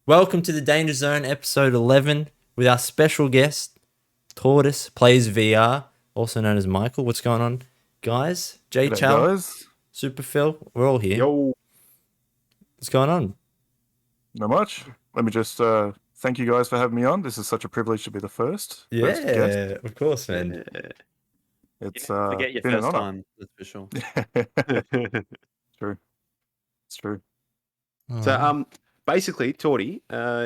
Welcome to the Danger Zone, episode 11, with our special guest, TortoisePlaysVR, also known as Michael. What's going on, guys? Jay G'day, Chow, guys. SupaPhill, we're all here. Yo, What's going on? Not much. Let me just thank you guys for having me on. This is such a privilege to be the first guest. Yeah, of course, man. It's forget your been an first honor. time. That's for sure. True. It's true. So, basically, Torty,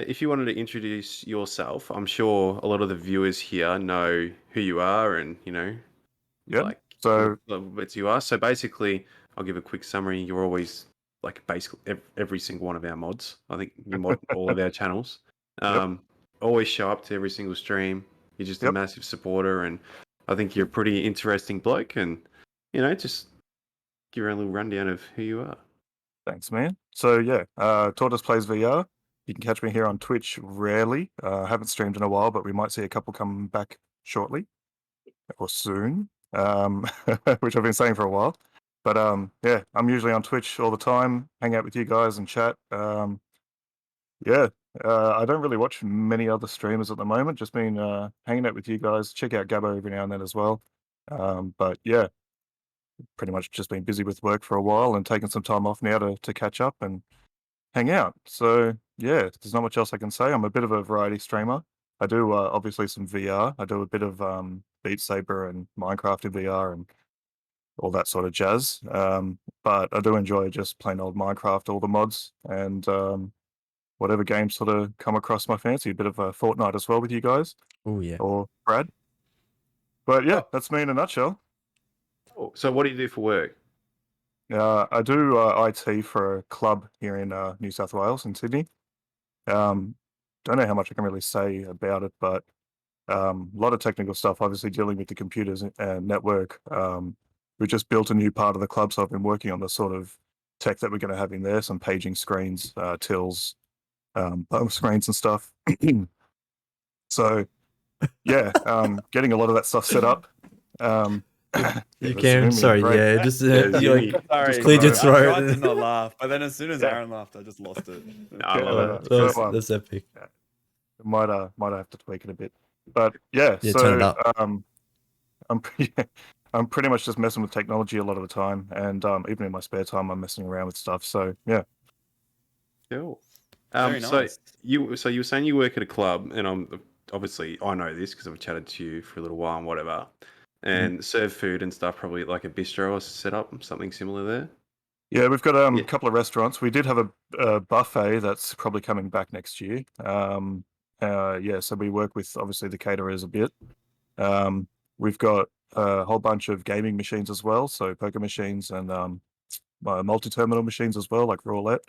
if you wanted to introduce yourself, I'm sure a lot of the viewers here know who you are, and Yep. like So little bits you are. So basically, I'll give a quick summary. You're always like basically every single one of our mods. I think you mod all of our channels. Always show up to every single stream. You're just a Yep. massive supporter, and I think you're a pretty interesting bloke. And just give her a little rundown of who you are. thanks, man. So yeah, Tortoise Plays VR. You can catch me here on Twitch rarely. I haven't streamed in a while, but we might see a couple come back shortly or soon. Which I've been saying for a while. But yeah, I'm usually on Twitch all the time, hang out with you guys and chat. Yeah, I don't really watch many other streamers at the moment. Just been hanging out with you guys. Check out Gabbo every now and then as well. But yeah, pretty much just been busy with work for a while and taking some time off now to catch up and hang out. So yeah, there's not much else I can say. I'm a bit of a variety streamer. I do obviously some VR. I do a bit of Beat Saber and Minecraft in VR and all that sort of jazz. But I do enjoy just plain old Minecraft, all the mods, and whatever games sort of come across my fancy. A bit of a Fortnite as well with you guys, Oh, yeah. or Brad. But yeah, that's me in a nutshell. Oh, so what do you do for work? I do IT for a club here in New South Wales in Sydney. Don't know how much I can really say about it, but a lot of technical stuff, obviously dealing with the computers and network. We just built a new part of the club, so I've been working on the sort of tech that we're going to have in there, some paging screens, tills, home screens and stuff. So yeah, getting a lot of that stuff set up. You can, sorry, great. yeah, just Sorry, just cleared your I throat. I tried to not laugh, but then as soon as Yeah. Aaron laughed, I just lost it. I love it. That's epic. Might have to tweak it a bit, but yeah. Yeah, So turn it up. I'm pretty much just messing with technology a lot of the time, and even in my spare time, I'm messing around with stuff. So yeah. Cool. Very nice. You were saying you work at a club, and obviously I know this because I've chatted to you for a little while and whatever, and serve food and stuff, probably like a bistro or set up, something similar there. Yeah, we've got a couple of restaurants. We did have a buffet that's probably coming back next year. Yeah, so we work with obviously the caterers a bit. We've got a whole bunch of gaming machines as well, so poker machines and multi-terminal machines as well, like roulette.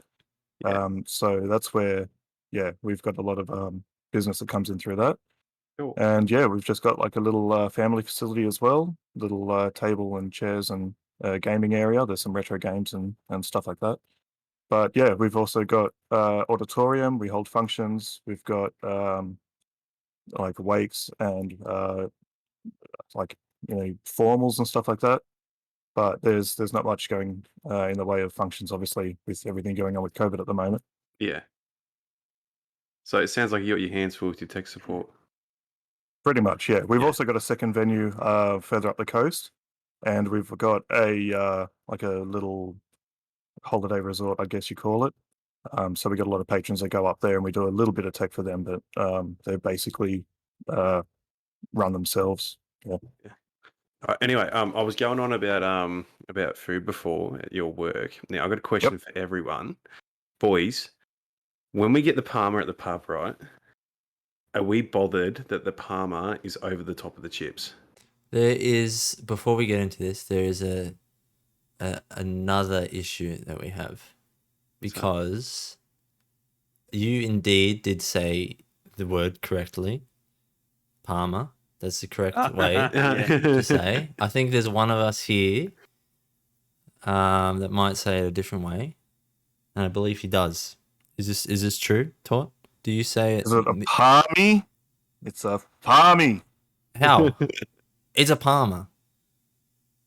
Yeah. So that's where, yeah, we've got a lot of business that comes in through that. Cool. And yeah, we've just got like a little family facility as well, little table and chairs and gaming area. There's some retro games and stuff like that. But yeah, we've also got auditorium. We hold functions. We've got like wakes and like formals and stuff like that. But there's not much going in the way of functions, obviously, with everything going on with COVID at the moment. Yeah. So it sounds like you got your hands full with your tech support. Pretty much, yeah. We've Yeah. also got a second venue further up the coast, and we've got a like a little holiday resort, I guess you call it. So we got a lot of patrons that go up there, and we do a little bit of tech for them, but they basically run themselves. Yeah. Anyway, I was going on about food before at your work. Now I've got a question for everyone, boys. When we get the Parma at the pub, right? Are we bothered that the Parma is over the top of the chips? There is, before we get into this, there is another issue that we have, because you indeed did say the word correctly, Parma. That's the correct way to say. I think there's one of us here that might say it a different way, and I believe he does. Is this true, Tort? Do you say it? Is it a palmy? It's a palmy. How? It's a Parma.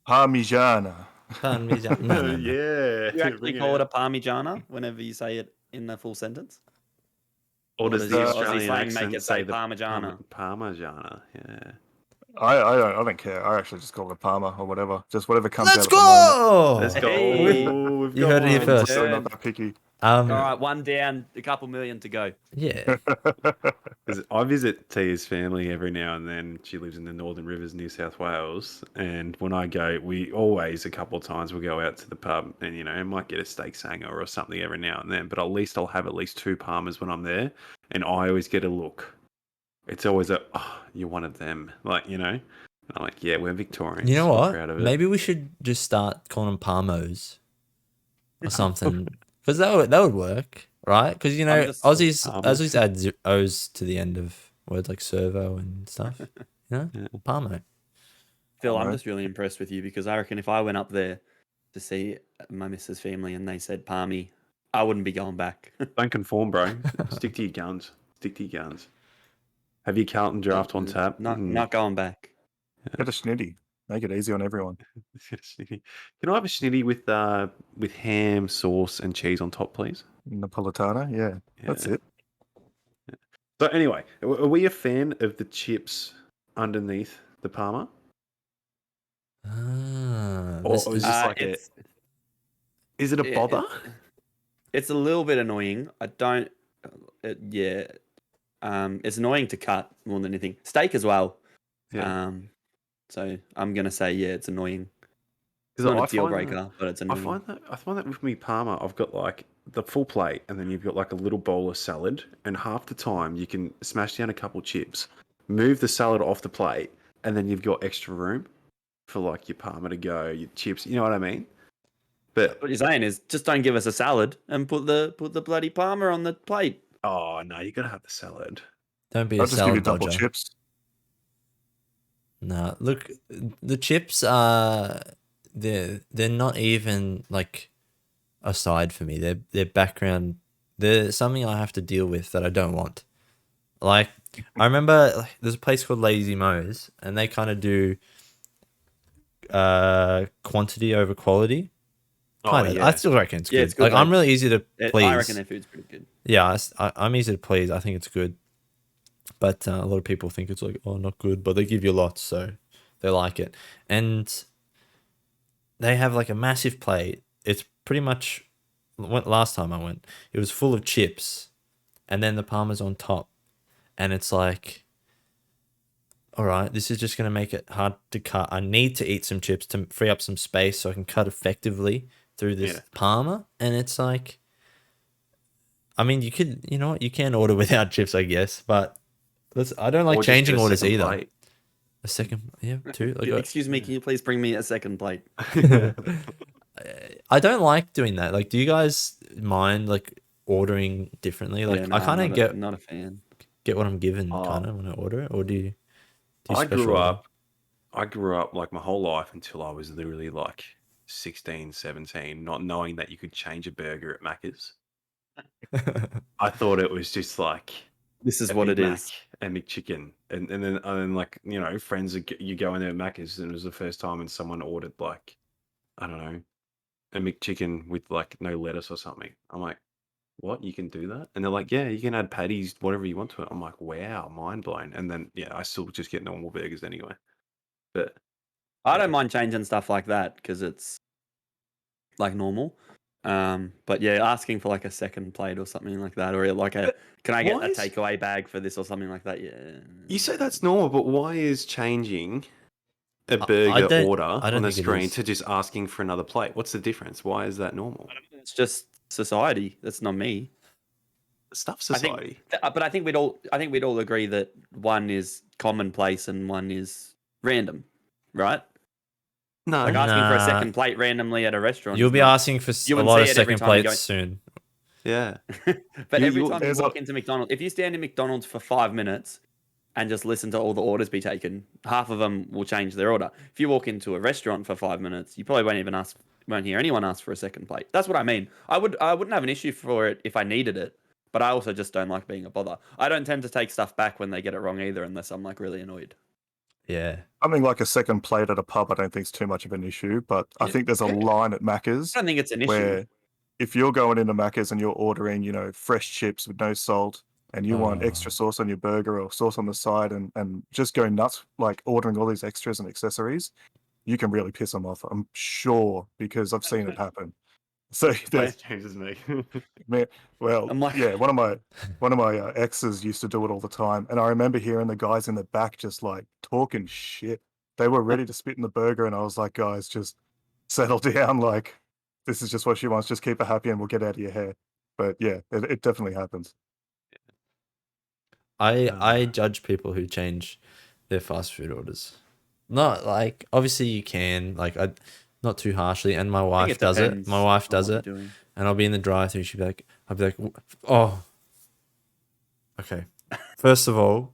Parmigiana. Parmigiana. No. Yeah. You actually call it a Parmigiana whenever you say it in the full sentence? Or What does does the your Aussie Australian slang make accent it say say the Parmigiana? Parmigiana? Yeah. I don't care. I actually just call it a Parma or whatever. Just whatever comes Let's out at the moment. go. Let's go. Hey. We've You got heard it here one. first. So not that picky. All right, one down, a couple million to go. Yeah. 'Cause I visit Tia's family every now and then. She lives in the Northern Rivers, New South Wales. And when I go, we always, a couple of times, we'll go out to the pub and, I might get a steak sanger or something every now and then. But at least I'll have at least 2 Parmas when I'm there. And I always get a look. It's always you're one of them. Like, And I'm like, yeah, we're Victorians. You know We're what? proud of it. Maybe we should just start calling them Parmos or something, because that would work, right? Because Aussies add O's to the end of words like servo and stuff. Parmo. Phil, I'm just really impressed with you because I reckon if I went up there to see my missus' family and they said Palmy, I wouldn't be going back. Don't conform, bro. Stick to your guns. Stick to your guns. Have your Carlton draft on tap. Not going back. Get a schnitty. Make it easy on everyone. Can I have a schnitty with ham, sauce, and cheese on top, please? Napolitana, yeah. That's it. So anyway, are we a fan of the chips underneath the Parma? Or is this like is it a bother? It's a little bit annoying. I don't. It's annoying to cut more than anything. Steak as well. Yeah. So I'm gonna say it's annoying. It's Because not a deal breaker, but it's annoying. I find that with me Parma, I've got like the full plate, and then you've got like a little bowl of salad, and half the time you can smash down a couple chips, move the salad off the plate, and then you've got extra room for like your Parma to go, your chips. You know what I mean? But what you're saying is just don't give us a salad and put the bloody Parma on the plate. Oh no, you gotta have the salad. Don't be I'll a just give you salad double dodger. chips. No, look, the chips are they're not even like a side for me. They're background. They're something I have to deal with that I don't want. Like I remember there's a place called Lazy Mo's, and they kind of do quantity over quality. Kind of. Yeah. I still reckon it's good. It's good. Like I'm really easy to please. I reckon their food's pretty good. Yeah, I'm easy to please. I think it's good. But a lot of people think it's like, oh, not good. But they give you lots, so they like it. And they have like a massive plate. It's pretty much, last time I went, it was full of chips. And then the Parma's on top. And it's like, all right, this is just going to make it hard to cut. I need to eat some chips to free up some space so I can cut effectively through this Parma. And it's like, I mean, you can order without chips, I guess. But I don't like changing orders either. Plate. A second, two. Excuse me, can you please bring me a second plate? I don't like doing that. Like, do you guys mind like ordering differently? Like, I kind of not a fan. Get what I'm given kind of when I order it, or do you I grew up like my whole life until I was literally like 16, 17, not knowing that you could change a burger at Macca's. I thought it was just like this is what it is. And McChicken, and then like friends you go in there at Macca's, and it was the first time and someone ordered like I don't know a McChicken with like no lettuce or something. I'm like, what? You can do that? And they're like, yeah, you can add patties, whatever you want to it. I'm like, wow, mind blown. And then I still just get normal burgers anyway. But I don't mind changing stuff like that because it's like normal. But asking for like a second plate or something like that, or like can I get a takeaway bag for this or something like that? Yeah. You say that's normal, but why is changing a burger order on the screen to just asking for another plate? What's the difference? Why is that normal? It's just society. That's not me. Stuff society. But I think we'd all agree that one is commonplace and one is random, right? No, like asking for a second plate randomly at a restaurant. You'll be asking for a lot of second plates soon. Yeah. But every time you walk into McDonald's, if you stand in McDonald's for 5 minutes and just listen to all the orders be taken, half of them will change their order. If you walk into a restaurant for 5 minutes, you probably won't hear anyone ask for a second plate. That's what I mean. I wouldn't have an issue for it if I needed it, but I also just don't like being a bother. I don't tend to take stuff back when they get it wrong either, unless I'm like really annoyed. Yeah. I mean, like a second plate at a pub, I don't think is too much of an issue, but I think there's a line at Macca's. I don't think it's an issue. Where if you're going into Macca's and you're ordering, fresh chips with no salt, and you want extra sauce on your burger or sauce on the side and just go nuts, like ordering all these extras and accessories, you can really piss them off. I'm sure, because I've seen it happen. So That changes me. well, I'm like- yeah, one of my exes used to do it all the time, and I remember hearing the guys in the back just like talking shit. They were ready to spit in the burger, and I was like, guys, just settle down. Like, this is just what she wants. Just keep her happy, and we'll get out of your hair. But yeah, it definitely happens. I judge people who change their fast food orders. Not like, obviously you can, like, not too harshly, and my I think wife it does it. depends My wife on does what it, you're doing. and I'll be in the drive-thru. She'll be like, I'll be like, oh, okay. First of all,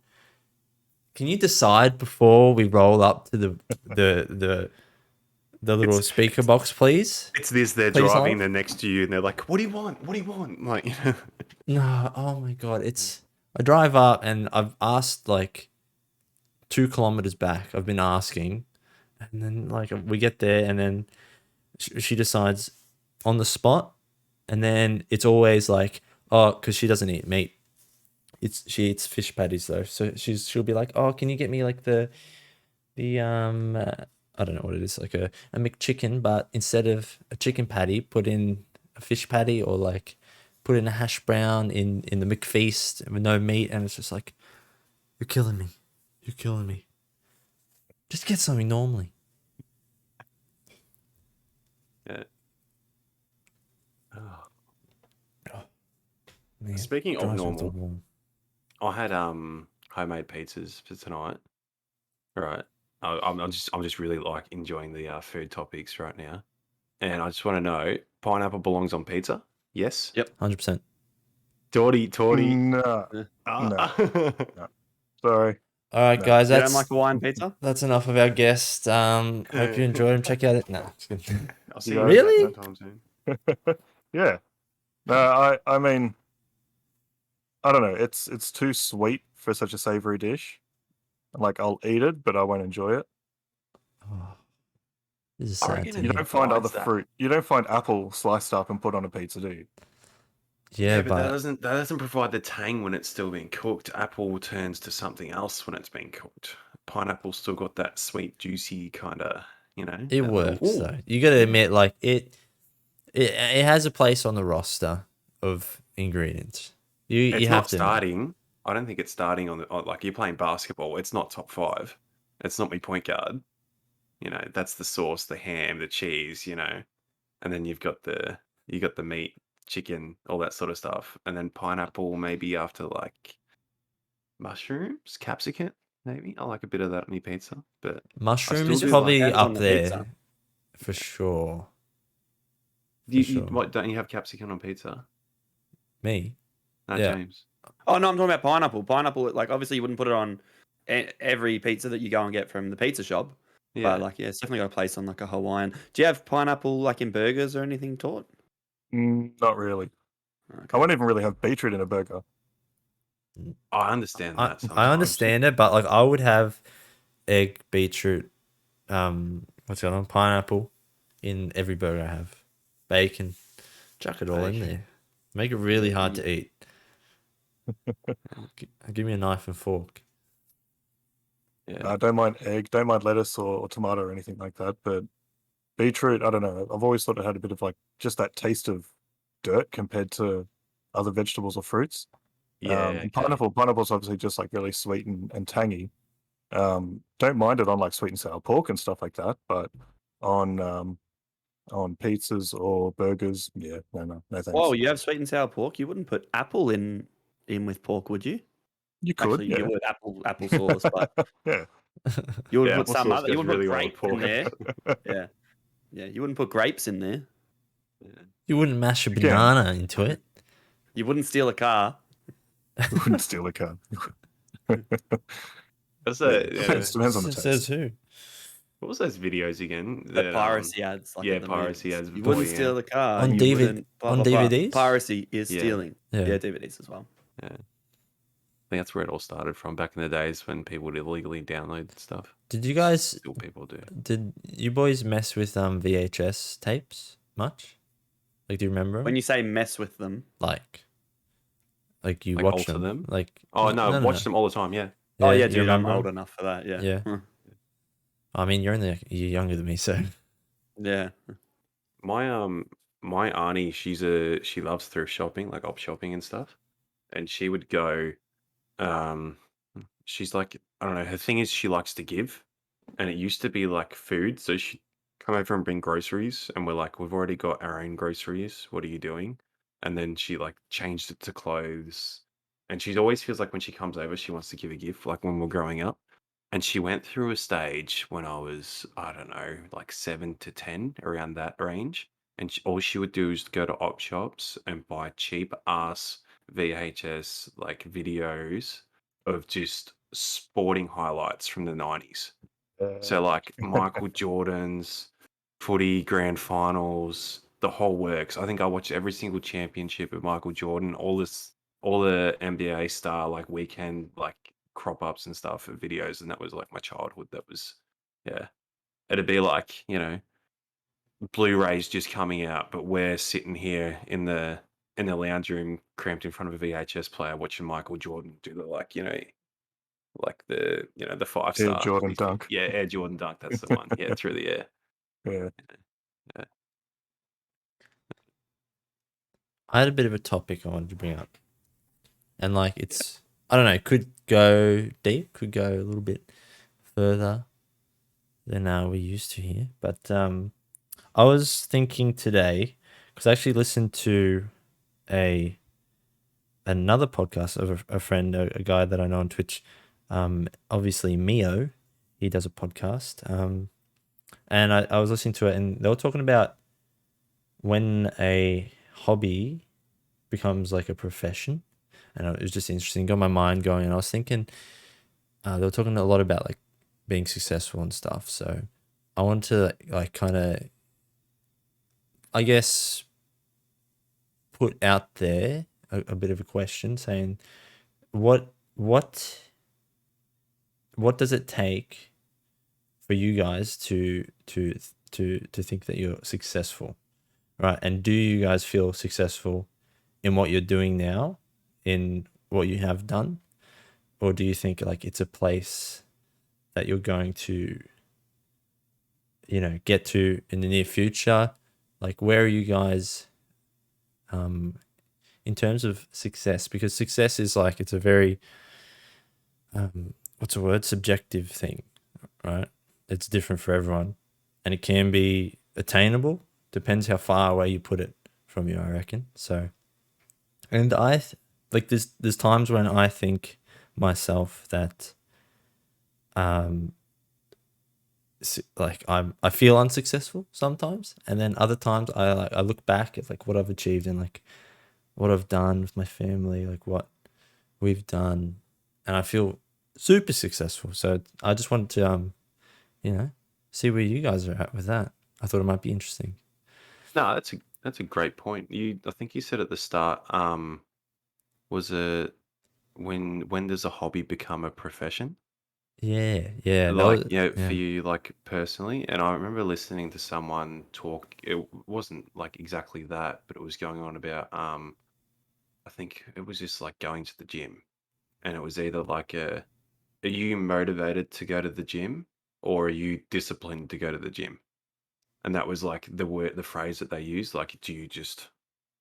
can you decide before we roll up to the little speaker box, please? It's this. They're Please driving. hold. They're next to you, and they're like, "What do you want? What do you want?" Like, No, oh my God, I drive up and I've asked like 2 kilometers back. I've been asking, and then like we get there, and then she decides on the spot, and then it's always like, oh, because she doesn't eat meat. She eats fish patties though, so she'll be like, oh, can you get me like the I don't know what it is, like a McChicken, but instead of a chicken patty, put in a fish patty, or like put in a hash brown in the McFeast with no meat, and it's just like, you're killing me. You're killing me. Just get something normally. yeah. Oh. Man, Speaking of drives me up the normal, wall. I had homemade pizzas for tonight. Right. I'm just really like enjoying the food topics right now, and I just want to know: pineapple belongs on pizza? Yes. Yep. 100%. Torty. No, Ah. sorry. All right, No. guys, You don't that's like Hawaiian pizza? that's enough of our guest. Hope you enjoyed him. Check out it. Nah, just kidding. I'll see You you guys- Really? sometime soon. Yeah. No, I mean, I don't know. It's too sweet for such a savory dish. Like, I'll eat it, but I won't enjoy it. Oh, this is I sad reckon to it You hear. don't find other provides that. fruit. You don't find apple sliced up and put on a pizza, do you? Yeah, but that but doesn't provide the tang when it's still being cooked. Apple turns to something else when it's being cooked. Pineapple's still got that sweet, juicy kind of, it that little- works Ooh. though. You got to admit, like it has a place on the roster of ingredients. You It's have not to admit. starting. I don't think it's starting like you're playing basketball. It's not top 5. It's not my point guard. That's the sauce, the ham, the cheese. And then you've got the meat, chicken, all that sort of stuff, and then pineapple maybe after like mushrooms, capsicum. Maybe I like a bit of that on my pizza, but Mushroom still is do probably depends on up the there pizza. for sure. you, sure. don't you have capsicum on pizza? Me, No, Yeah. James. Oh no, I'm talking about pineapple. Pineapple, like obviously you wouldn't put it on every pizza that you go and get from the pizza shop. Yeah. But like, yeah, it's definitely got a place on like a Hawaiian. Do you have pineapple like in burgers or anything, Tort? Not really. Okay. I won't even really have beetroot in a burger. I understand that. I Sometimes. understand it, but like I would have egg, beetroot, what's going on, pineapple in every burger I have, bacon, chuck it all in Bacon. there, make it really hard Yeah. to eat. Give me a knife and fork. Yeah. I don't mind egg, don't mind lettuce or tomato or anything like that. But beetroot, I don't know. I've always thought it had a bit of like just that taste of dirt compared to other vegetables or fruits. Yeah. And okay. pineapple's obviously just like really sweet and tangy. Don't mind it on like sweet and sour pork and stuff like that, but on pizzas or burgers, yeah, no thanks. Whoa, you have sweet and sour pork. You wouldn't put apple in with pork, would you? You could, Actually, yeah. you would apple sauce, but Yeah. you would Yeah, put apple some sauce other. You goes wouldn't really put well with grapes in pork. there. Yeah, you wouldn't put grapes in there. Yeah. You wouldn't mash a can. banana into it. You wouldn't steal a car. You wouldn't steal a car. What's Yeah, that? depends on the Says taste. who? What was those videos again? The that, piracy ads, like yeah, in the piracy movies. ads You before, wouldn't yeah. steal the car. On you DVD wouldn't, blah, on blah, blah. DVDs? Piracy is Yeah. stealing. Yeah. Yeah, DVDs as well. Yeah. I think that's where it all started from back in the days when people would illegally download stuff. Did you guys? Still people do. Did you boys mess with VHS tapes much? Like, do you remember 'em? When you say mess with them, Like, Like you Like watch alter them? them? Like Oh no, no, watch them all the time. Yeah. Oh Yeah, yeah, you dude, I'm remember old 'em? enough for that. Yeah. Yeah. I mean, you're younger than me, so Yeah. My my auntie, she loves thrift shopping, like op shopping and stuff. And she would go, um, she's like, I don't know, her thing is she likes to give. And it used to be like food. So she'd come over and bring groceries. And we're like, we've already got our own groceries. What are you doing? And then she like changed it to clothes. And she always feels like when she comes over, she wants to give a gift, like when we're growing up. And she went through a stage when I was, I don't know, like 7 to 10, around that range. And all she would do is go to op shops and buy cheap ass VHS like videos of just sporting highlights from the 90s. So like Michael Jordan's footy grand finals, the whole works. I think I watched every single championship of Michael Jordan, all the NBA star like weekend like crop ups and stuff of videos, and that was like my childhood. That was yeah. It'd be like, Blu-rays just coming out, but we're sitting here in the lounge room cramped in front of a VHS player watching Michael Jordan do the like the five Air star. Jordan dunk. Yeah, Air Jordan dunk. That's the one. Yeah, through the air. Yeah. Yeah. I had a bit of a topic I wanted to bring up, and like it's I don't know, could go deep, could go a little bit further than we used to here, but I was thinking today because I actually listened to another podcast of a friend, a guy that I know on Twitch, obviously Mio, he does a podcast, and I was listening to it, and they were talking about when a hobby becomes like a profession, and it was just interesting. Got my mind going, and I was thinking they were talking a lot about like being successful and stuff. So I wanted to like kind of, I guess, put out there a bit of a question, saying what what what does it take for you guys to think that you're successful, right? And do you guys feel successful in what you're doing now, in what you have done, or do you think like it's a place that you're going to, get to in the near future? Like, where are you guys in terms of success? Because success is like, it's a very what's the word, subjective thing, right? It's different for everyone, and it can be attainable, depends how far away you put it from you, I reckon. So, and like there's times when I think myself that like I feel unsuccessful sometimes, and then other times I look back at like what I've achieved and like what I've done with my family, like what we've done, and I feel super successful. So I just wanted to see where you guys are at with that. I thought it might be interesting. No, that's a great point. I think you said at the start, was it when does a hobby become a profession? Yeah, that Like, was for yeah. you, like personally, and I remember listening to someone talk. It wasn't like exactly that, but it was going on about I think it was just like going to the gym, and it was either like are you motivated to go to the gym or are you disciplined to go to the gym? And that was like the phrase that they used, like, do you just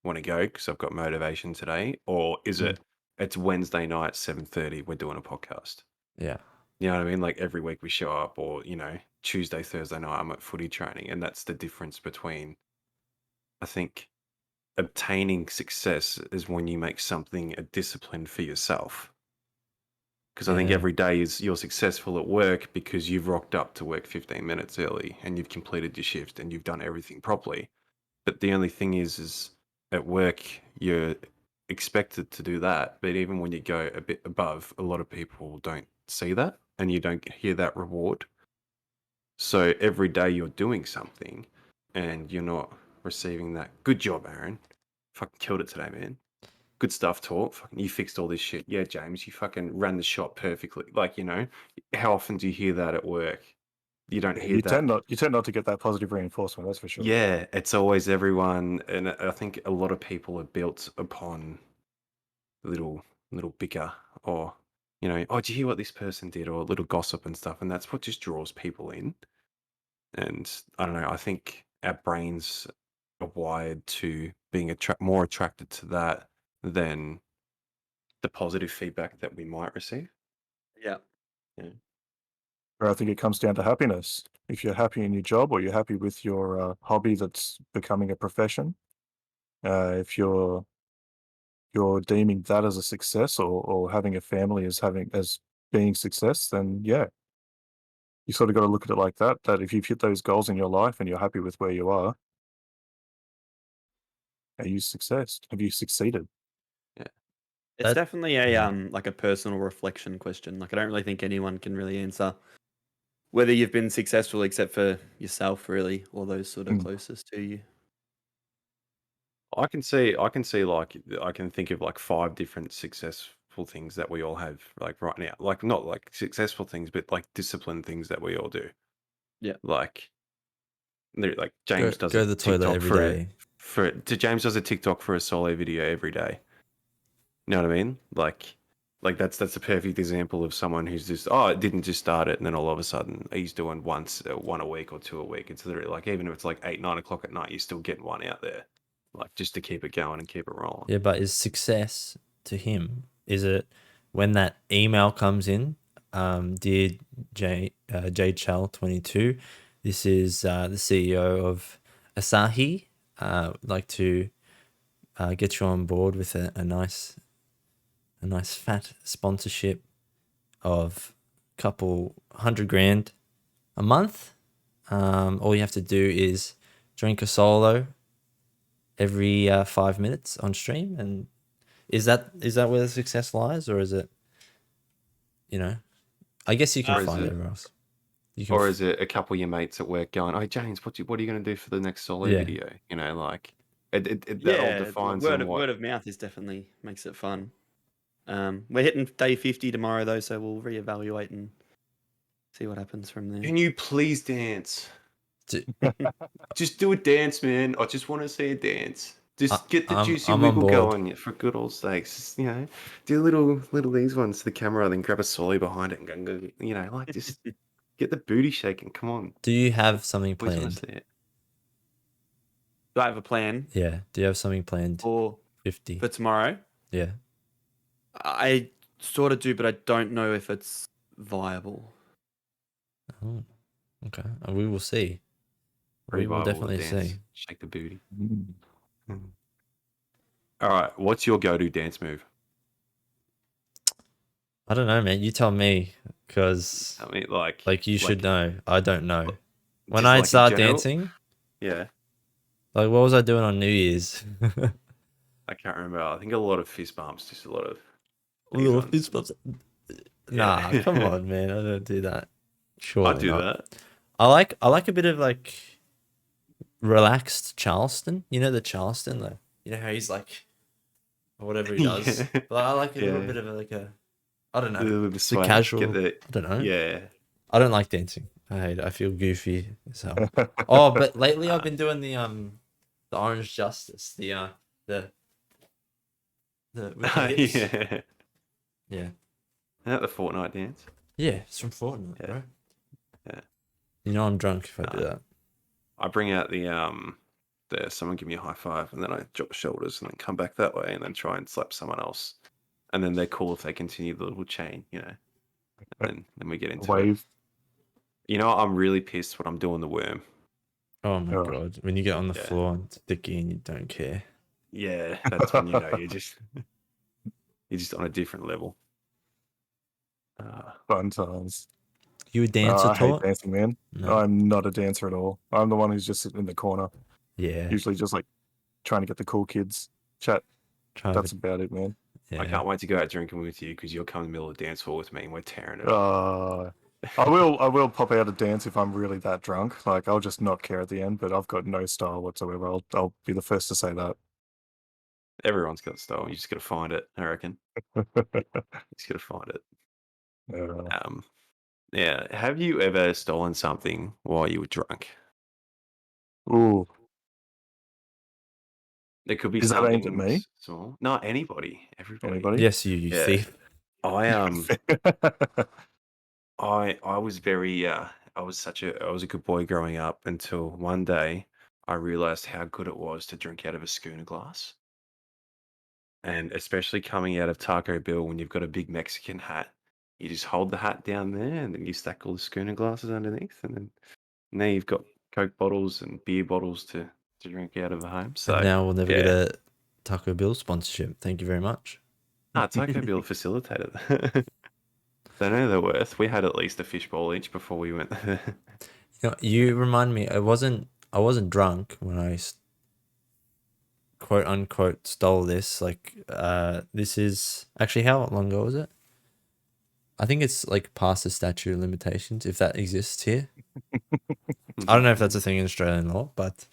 want to go because I've got motivation today, or is Mm. it's Wednesday night 7:30, we're doing a podcast. Yeah. You know what I mean? Like every week we show up, or Tuesday, Thursday night I'm at footy training, and that's the difference between, I think, obtaining success is when you make something a discipline for yourself. Because I think Yeah. every day you're successful at work because you've rocked up to work 15 minutes early and you've completed your shift and you've done everything properly. But the only thing is at work you're expected to do that. But even when you go a bit above, a lot of people don't see that and you don't hear that reward. So every day you're doing something and you're not receiving that. Good job, Aaron. Fucking killed it today, man. Good stuff, Tort. Fucking, you fixed all this shit. Yeah, James, you fucking ran the shop perfectly. Like, how often do you hear that at work? You don't hear You that. tend not to get that positive reinforcement, that's for sure. Yeah, it's always everyone. And I think a lot of people are built upon little bicker, or oh, did you hear what this person did, or a little gossip and stuff, and that's what just draws people in. And I don't know, I think our brains are wired to being more attracted to that than the positive feedback that we might receive. Yeah. Yeah. Or I think it comes down to happiness. If you're happy in your job, or you're happy with your hobby that's becoming a profession, if you're deeming that as a success, or having a family as being success, then yeah, you sort of got to look at it like that. That if you've hit those goals in your life and you're happy with where you are you success? Have you succeeded? It's That- definitely a yeah. like a personal reflection question. Like I don't really think anyone can really answer whether you've been successful except for yourself, really, or those sort of Mm. closest to you. I can see like I can think of like 5 different successful things that we all have like right now. Like not like successful things, but like disciplined things that we all do. Yeah. Like like Go, James does go a to the toilet TikTok every for day. James does a TikTok for a solo video every day. You know what I mean? Like that's a perfect example of someone who's just it didn't just start it and then all of a sudden he's doing one a week or 2 a week. It's literally like even if it's like 8-9 o'clock at night, you're still getting one out there, like just to keep it going and keep it rolling. Yeah, but is success to him, is it when that email comes in, dear J Chal 22, this is the CEO of Asahi. Like to get you on board with a nice fat sponsorship of a couple $100,000 a month. All you have to do is drink a solo every 5 minutes on stream, and is that where the success lies, or is it, I guess you Or can is find it- everywhere else. You can Or is it a couple of your mates at work going, "Oh, James, what are you going to do for the next solo Yeah. video?" Like that all defines word on of, what. word of mouth is definitely makes it fun. We're hitting day 50 tomorrow though, so we'll reevaluate and see what happens from there. Can you please dance? D- Just do a dance, man. I just want to see a dance. Just get the juicy I'm on wiggle board. going, for good old sakes. Just, do little these ones to the camera, then grab a solly behind it and go, like just get the booty shaking. Come on, Do you have something boys want to planned? see it. Do I have a plan Yeah. Do you have something planned? for 50. tomorrow? Yeah. I sort of do, but I don't know if it's viable. Oh, okay. We will see. Pretty We will viable to definitely dance. see. Shake the booty. Mm. All right, what's your go-to dance move? I don't know, man. You tell me, because I mean, like you should know. I don't know. When just I like in start general? dancing, Yeah, like what was I doing on New Year's? I can't remember. I think a lot of fist bumps, just a lot of these Little ones. fist bumps. Yeah. Nah, come on, man. I don't do that. I Surely do not. that. I like a bit of like relaxed Charleston. You know the Charleston, like you know how he's like whatever he does. Yeah. But I like a little Yeah. bit of I don't A know. little bit of It's a swag, casual. get I don't know. Yeah. I don't like dancing. I hate it. I feel goofy as hell. Oh, but lately I've been doing the Orange Justice. The with the hips. Yeah. Yeah. Isn't that the Fortnite dance? Yeah, it's from Fortnite, Yeah. bro. Yeah. You know I'm drunk if I do Nah. that. I bring out the someone give me a high five, and then I drop the shoulders and then come back that way and then try and slap someone else. And then they're cool if they continue the little chain, And then we get into it. Wave. I'm really pissed when I'm doing the worm. Oh my Oh. god. When you get on the Yeah. floor and it's sticky and you don't care. Yeah, that's when you're just on a different level. Fun times. You a dancer, I hate Tort? dancing, man. No. I'm not a dancer at all. I'm the one who's just sitting in the corner, Yeah. usually just like trying to get the cool kids chat. Try That's about it, man. yeah. I can't wait to go out drinking with you because you'll come in the middle of the dance floor with me and we're tearing it up. I will pop out a dance if I'm really that drunk. Like I'll just not care at the end, but I've got no style whatsoever. I'll be the first to say that. Everyone's got style. You just got to find it, I reckon. You just got to find it. Yeah. Have you ever stolen something while you were drunk? Ooh, There could be Is that aimed at something me? small. No, anybody, everybody. Anybody? Yes, you Yeah. thief. I was very I was a good boy growing up until one day I realized how good it was to drink out of a schooner glass. And especially coming out of Taco Bell when you've got a big Mexican hat, you just hold the hat down there and then you stack all the schooner glasses underneath, and then now you've got Coke bottles and beer bottles to drink out of the home. And So now we'll never get yeah. a Taco Bell sponsorship. Thank you very much. Taco Bell facilitated that. They know their worth. We had at least a fishbowl each before we went there. You remind me. I wasn't drunk when I quote unquote stole this. Like, this is actually, how long ago was it? I think it's like past the statute of limitations, if that exists here. I don't know if that's a thing in Australian law, but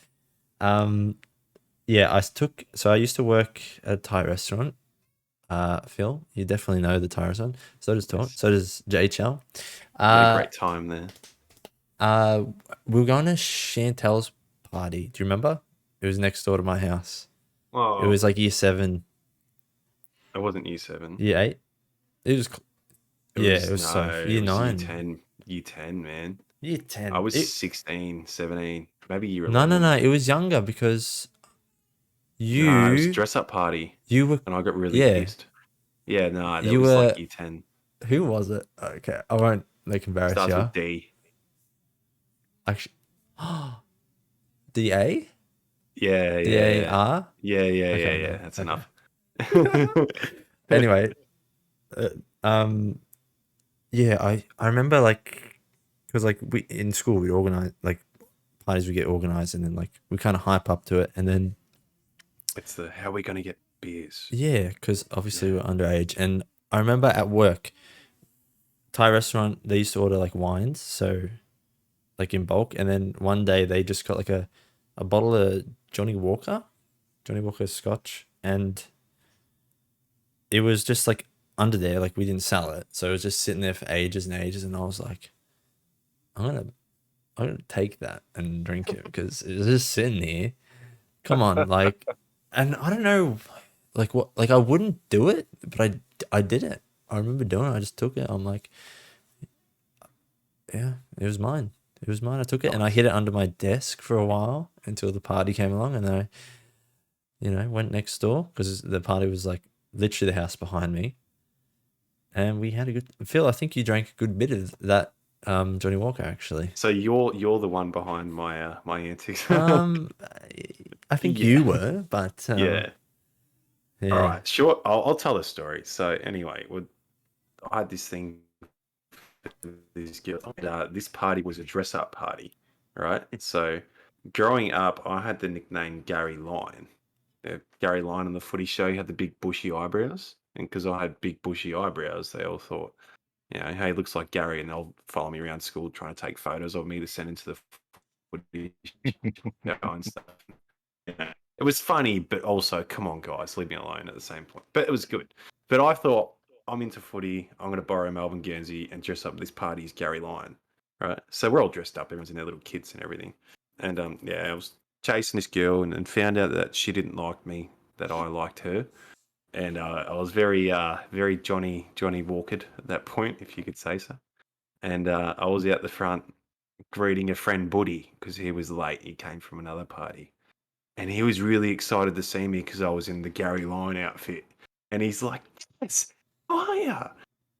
yeah, I used to work at a Thai restaurant. Phil, you definitely know the Thai restaurant. So does Tort. So does JHL. We had a great time there. We were going to Chantel's party. Do you remember? It was next door to my house. Oh, It was like year 7, it wasn't year 7. year 8. It was, it was so year 9. Year 10, man. Year 10. I was 16, 17, maybe year No, 11. no. It was younger because No, it was a dress up party you were, and I got really yeah. pissed. Yeah, no, that You was were- like year 10. Who was it? Okay, I won't like embarrass Starts you. with D. Actually, DA? Yeah, DAR? yeah. no, That's okay. enough. Anyway, yeah, I remember like, because like we in school we organize like parties, we get organized, and then like we kind of hype up to it, and then It's how are we gonna get beers? yeah, because obviously we're underage, and I remember at work, Thai restaurant, they used to order like wines, so like in bulk, and then one day they just got like a bottle of Johnny Walker Scotch, and it was just like under there, like we didn't sell it, so it was just sitting there for ages and ages, and I was like, I'm gonna take that and drink it because it was just sitting there. Come on, like, and I don't know, like what, like I wouldn't do it, but I did it. I remember doing it. I just took it. I'm like, yeah, it was mine. It was mine. I took it and I hid it under my desk for a while until the party came along, and then I, went next door because the party was like literally the house behind me, and we had a good. Phil, I think you drank a good bit of that Johnny Walker actually. So you're the one behind my my antics. I think Yeah. you were, but Yeah. yeah. All right, sure. I'll tell a story. So anyway, I had this thing with this girl. This party was a dress-up party, right? So growing up, I had the nickname Gary Lyon. Gary Lyon on the Footy Show, he had the big bushy eyebrows, and because I had big bushy eyebrows, they all thought, hey, looks like Gary, and they'll follow me around school trying to take photos of me to send into the footy show and stuff. Yeah. It was funny, but also, come on, guys, leave me alone at the same point. But it was good. But I thought, I'm into footy. I'm going to borrow Melbourne Guernsey and dress up. This party's Gary Lyon, right? So we're all dressed up. Everyone's in their little kits and everything. And I was chasing this girl and found out that she didn't like me, that I liked her. And I was very, very Johnny Walkered at that point, if you could say so. And I was out the front greeting a friend, Buddy, because he was late. He came from another party. And he was really excited to see me because I was in the Gary Lyon outfit. And he's like, yes, how are you?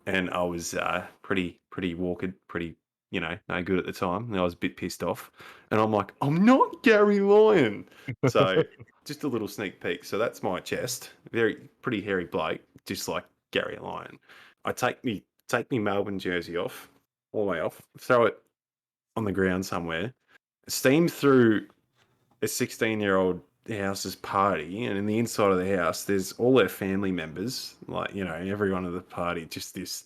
And I was pretty walked, pretty, no good at the time. And I was a bit pissed off. And I'm like, I'm not Gary Lyon. So just a little sneak peek. So that's my chest. Pretty hairy bloke, just like Gary Lyon. I take me Melbourne jersey off, all the way off, throw it on the ground somewhere, steam through a 16-year-old house's party, and in the inside of the house there's all their family members, like everyone at the party, just this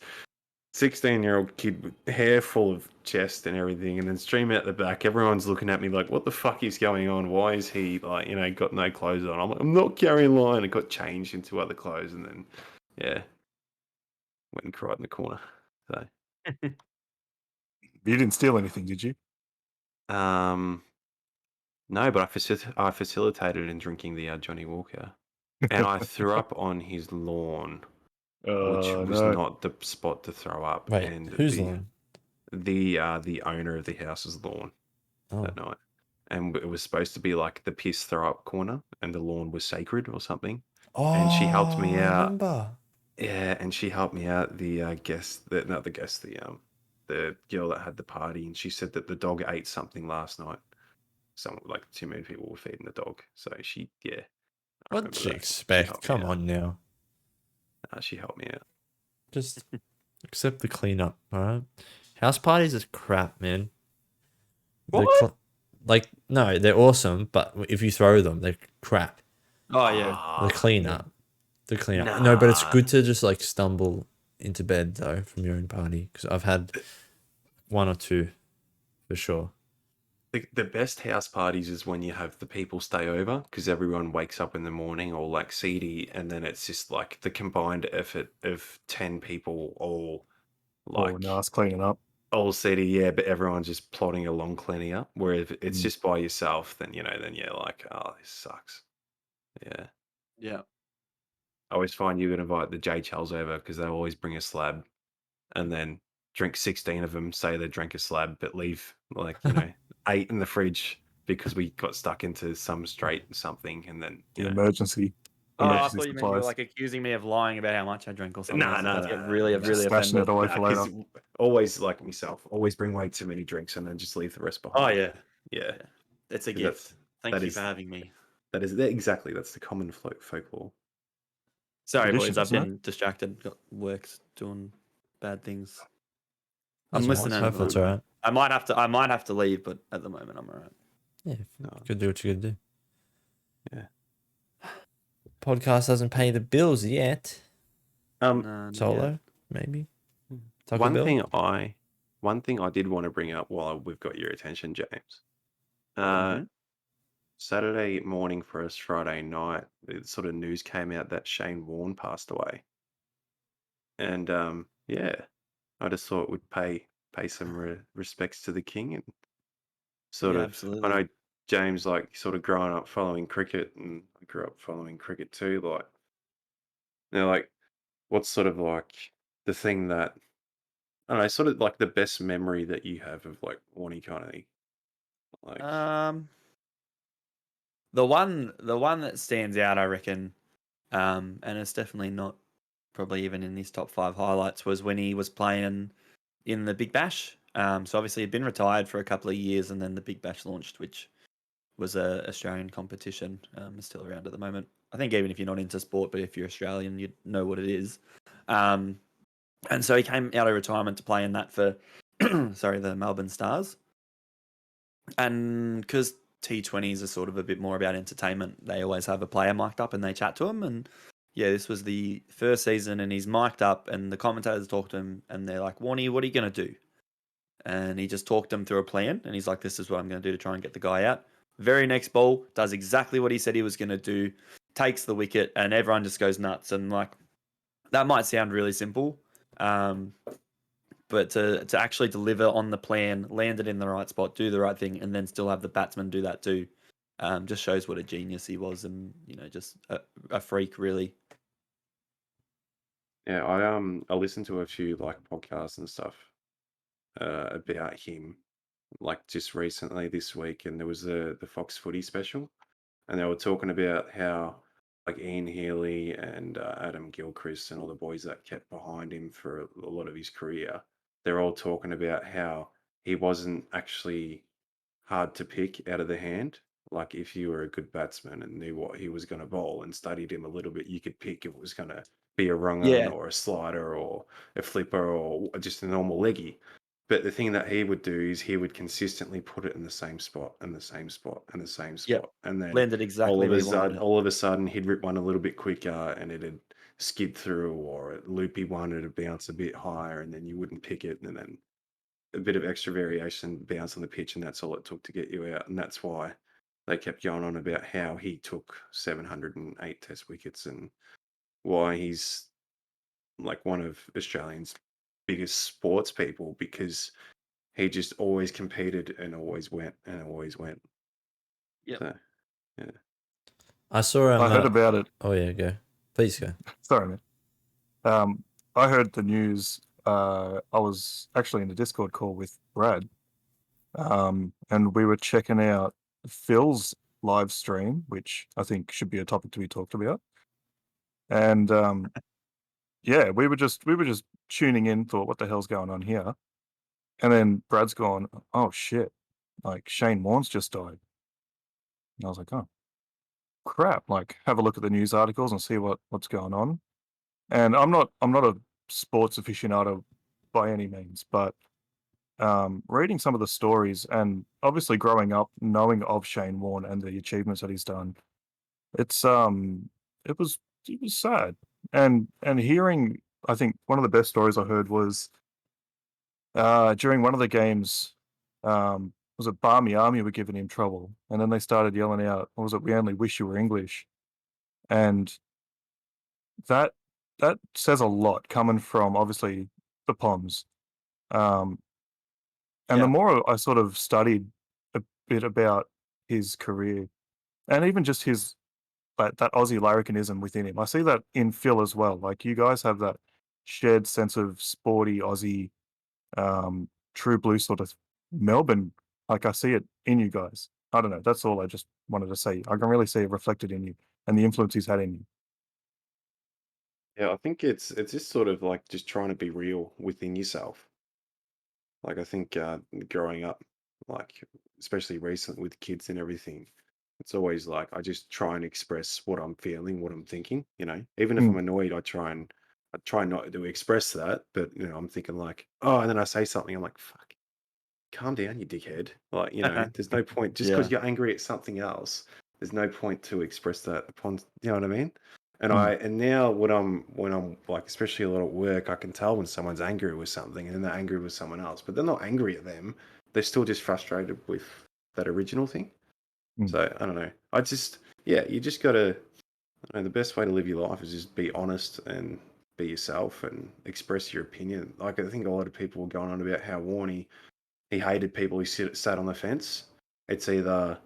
16-year-old kid with hair full of chest and everything, and then stream out the back, everyone's looking at me like, what the fuck is going on? Why is he like got no clothes on? I'm like, I'm not carrying line. It got changed into other clothes, and then went and cried in the corner. So You didn't steal anything, did you? No, but I facilitated in drinking the Johnny Walker, and I threw up on his lawn, which was No. not the spot to throw up. Wait, And whose lawn? the owner of the house's lawn Oh, that night, and it was supposed to be like the piss throw up corner, and the lawn was sacred or something. And she helped me I out. remember. Yeah, and she helped me out. The guest, not the guest, the girl that had the party, and she said that the dog ate something last night. Some like too many people were feeding the dog, so she I What remember did you that. She expect? helped me Come out. on now. She helped me out. Just accept the cleanup, alright? House parties is crap, man. What? No, they're awesome, but if you throw them, they're crap. Oh yeah. The cleanup. The cleanup. Nah. No, but it's good to just like stumble into bed though from your own party, because I've had one or two for sure. The best house parties is when you have the people stay over because everyone wakes up in the morning all like seedy, and then it's just like the combined effort of 10 people all Oh, like nice cleaning up. all seedy, yeah, but everyone's just plodding along cleaning up. Where if it's Mm. just by yourself, then then you're like, oh, this sucks. Yeah. Yeah. I always find you would invite the J Chels over because they always bring a slab and then drink 16 of them, say they drank a slab, but leave like, 8 in the fridge because we got stuck into some straight something, and then, The emergency Oh, I emergency thought you meant you were supplies. like accusing me of lying about how much I drank or something. No, I was no, about to no, get no, really, no, really Stashing offended. it away for later. Always like myself, always bring way too many drinks and then just leave the rest behind. Oh yeah. Yeah. It's a 'Cause gift. Thank that you is- for having me. exactly, that's the common folklore. Sorry, Tradition, boys. I've isn't it? been distracted. Got work doing bad things. That's I'm all right. listening. Hopefully it's alright. I might have to leave, but at the moment I'm alright. Yeah, No. you could do what you could do. Yeah. Podcast doesn't pay the bills yet. No, Solo, maybe. Taco One Bell? thing I did want to bring up while we've got your attention, James. Mhm. Saturday morning for us, Friday night, the sort of news came out that Shane Warne passed away, and I just thought we'd pay some respects to the king, and sort Yeah, of. absolutely. I know James, like sort of growing up following cricket, and I grew up following cricket too. Like, like what's sort of like the thing that I don't know, sort of like the best memory that you have of like Warnie kind of thing, like. The one that stands out, I reckon, and it's definitely not probably even in his top 5 highlights, was when he was playing in the Big Bash. So obviously he'd been retired for a couple of years, and then the Big Bash launched, which was a Australian competition. It's still around at the moment. I think even if you're not into sport, but if you're Australian, you'd know what it is. And so he came out of retirement to play in that for, the Melbourne Stars. And because T20s are sort of a bit more about entertainment, they always have a player mic'd up and they chat to him. And yeah, this was the first season, and he's mic'd up, and the commentators talk to him, and they're like, "Warnie, what are you going to do?" And he just talked them through a plan, and he's like, "This is what I'm going to do to try and get the guy out." Very next ball, does exactly what he said he was going to do, takes the wicket, and everyone just goes nuts. And like, that might sound really simple, but to actually deliver on the plan, land it in the right spot, do the right thing, and then still have the batsman do that too, just shows what a genius he was, and just a freak, really. Yeah, I listened to a few like podcasts and stuff about him, like just recently this week, and there was the Fox Footy special, and they were talking about how like Ian Healy and Adam Gilchrist and all the boys that kept behind him for a lot of his career, they're all talking about how he wasn't actually hard to pick out of the hand. Like if you were a good batsman and knew what he was going to bowl and studied him a little bit, you could pick if it was going to be a run on Yeah, or a slider or a flipper or just a normal leggy. But the thing that he would do is he would consistently put it in the same spot and the same spot and the same Yep. spot. And then landed exactly where he wanted it. all of a sudden he'd rip one a little bit quicker and it'd skid through, or a loopy one, it'd bounce a bit higher and then you wouldn't pick it, and then a bit of extra variation, bounce on the pitch, and that's all it took to get you out. And that's why they kept going on about how he took 708 test wickets and why he's like one of Australians' biggest sports people, because he just always competed and always went and always went. Yep. So, I saw I heard about it. Oh yeah, go. Please go. Sorry, man. I heard the news. I was actually in a Discord call with Brad, and we were checking out Phil's live stream, which I think should be a topic to be talked about. And yeah, we were just tuning in, thought, what the hell's going on here? And then Brad's gone, oh shit, like Shane Warne's just died. And I was like, oh crap! Like, have a look at the news articles and see what's going on. And I'm not a sports aficionado by any means, but reading some of the stories and obviously growing up knowing of Shane Warne and the achievements that he's done, it's it was sad. And hearing, I think one of the best stories I heard was during one of the games, was it Barmy Army were giving him trouble, and then they started yelling out, "What was it? We only wish you were English," and that says a lot coming from obviously the Poms. And Yeah. the more I sort of studied a bit about his career, and even just his that Aussie larrikinism within him, I see that in Phil as well. Like you guys have that shared sense of sporty Aussie, true blue sort of Melbourne. Like I see it in you guys. I don't know. That's all I just wanted to say. I can really see it reflected in you and the influence he's had in you. yeah, I think it's just sort of like just trying to be real within yourself. Like I think growing up, like especially recent with kids and everything, it's always like I just try and express what I'm feeling, what I'm thinking. Even if I'm Mm. annoyed, I try not to express that. But I'm thinking like, oh, and then I say something, I'm like, fuck, calm down, you dickhead. Like there's no point just because Yeah. you're angry at something else. There's no point to express that upon. You know what I mean? And Mm. and now when I'm like, especially a lot at work, I can tell when someone's angry with something and then they're angry with someone else, but they're not angry at them. They're still just frustrated with that original thing. Mm. So I don't know. Yeah, you just gotta. The best way to live your life is just be honest and be yourself and express your opinion. Like I think a lot of people were going on about how Warne, he hated people who sat on the fence. It's either,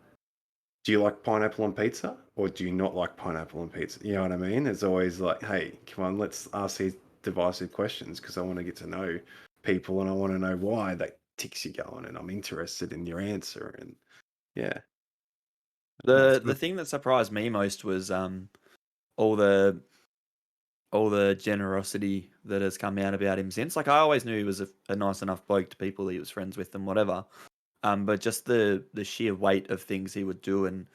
do you like pineapple on pizza or do you not like pineapple on pizza? You know what I mean? It's always like, hey, come on, let's ask these divisive questions because I want to get to know people and I want to know why that ticks you going and I'm interested in your answer. And yeah. The good. thing that surprised me most was all the generosity that has come out about him since. Like I always knew he was a nice enough bloke to people he was friends with and whatever. But just the sheer weight of things he would do and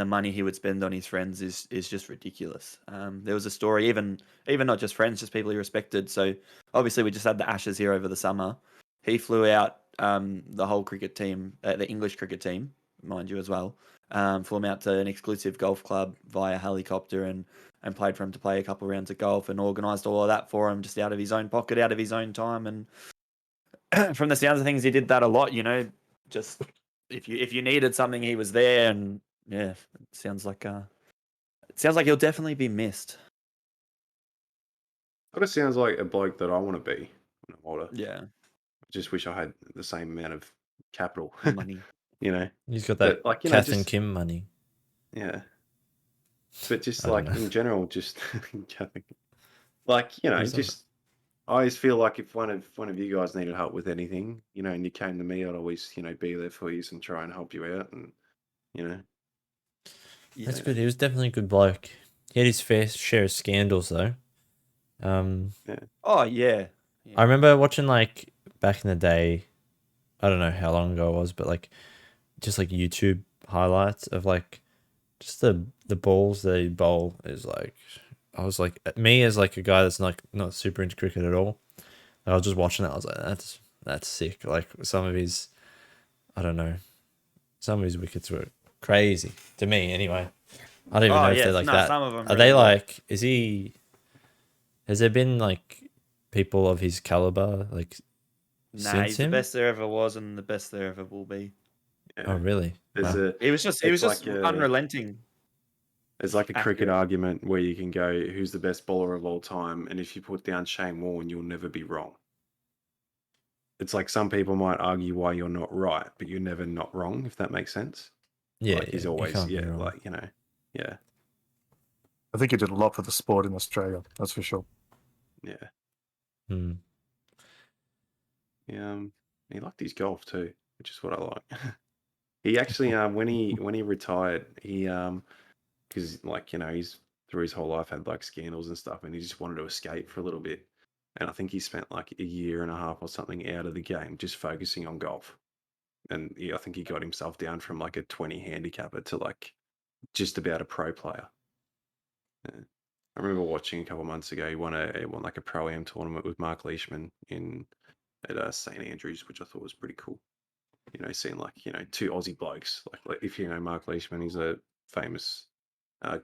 the money he would spend on his friends is just ridiculous. There was a story, even not just friends, just people he respected. So obviously we just had the Ashes here over the summer. He flew out the whole cricket team, the English cricket team, mind you as well. Flew him out to an exclusive golf club via helicopter and played for him to play a couple of rounds of golf and organised all of that for him just out of his own pocket, out of his own time. And from the sounds of things, he did that a lot. Just if you needed something, he was there. And yeah, it sounds like he'll definitely be missed. Kind of sounds like a bloke that I want to be when I'm older. Yeah, I just wish I had the same amount of capital. money. He's got that But like Kath and just Kim money. yeah. But just I don't like know. in general, just like just I always feel like if one of you guys needed help with anything, and you came to me, I'd always be there for you and try and help you out, and That's Yeah. good. He was definitely a good bloke. He had his fair share of scandals though. Oh yeah. I remember watching like back in the day. I don't know how long ago it was, but like just like YouTube highlights of like just the balls they bowl is like. I was like, me as like a guy that's like not super into cricket at all. I was just watching that. I was like, that's sick. Like some of his, I don't know, some of his wickets were crazy to me. Anyway, I don't even know if they're like that. Some of them Are they really were. like? Is he? Has there been like people of his caliber like Nah, since he's him? the best there ever was and the best there ever will be. Yeah. Oh really? There's Wow. He was just unrelenting. There's like a cricket accurate. argument where you can go, who's the best bowler of all time, and if you put down Shane Warne, you'll never be wrong. It's like some people might argue why you're not right, but you're never not wrong, if that makes sense. Yeah, Like he's you always can't be wrong. like yeah. I think he did a lot for the sport in Australia. That's for sure. Yeah. Hmm. He liked his golf too, which is what I like. He actually when he retired, he because like he's through his whole life had like scandals and stuff, and he just wanted to escape for a little bit. And I think he spent like a year and a half or something out of the game just focusing on golf. And I think he got himself down from like a 20 handicapper to like just about a pro player. Yeah. I remember watching a couple of months ago. He won like a pro am tournament with Mark Leishman at St Andrews, which I thought was pretty cool. Seeing like two Aussie blokes. Like if you know Mark Leishman, he's a famous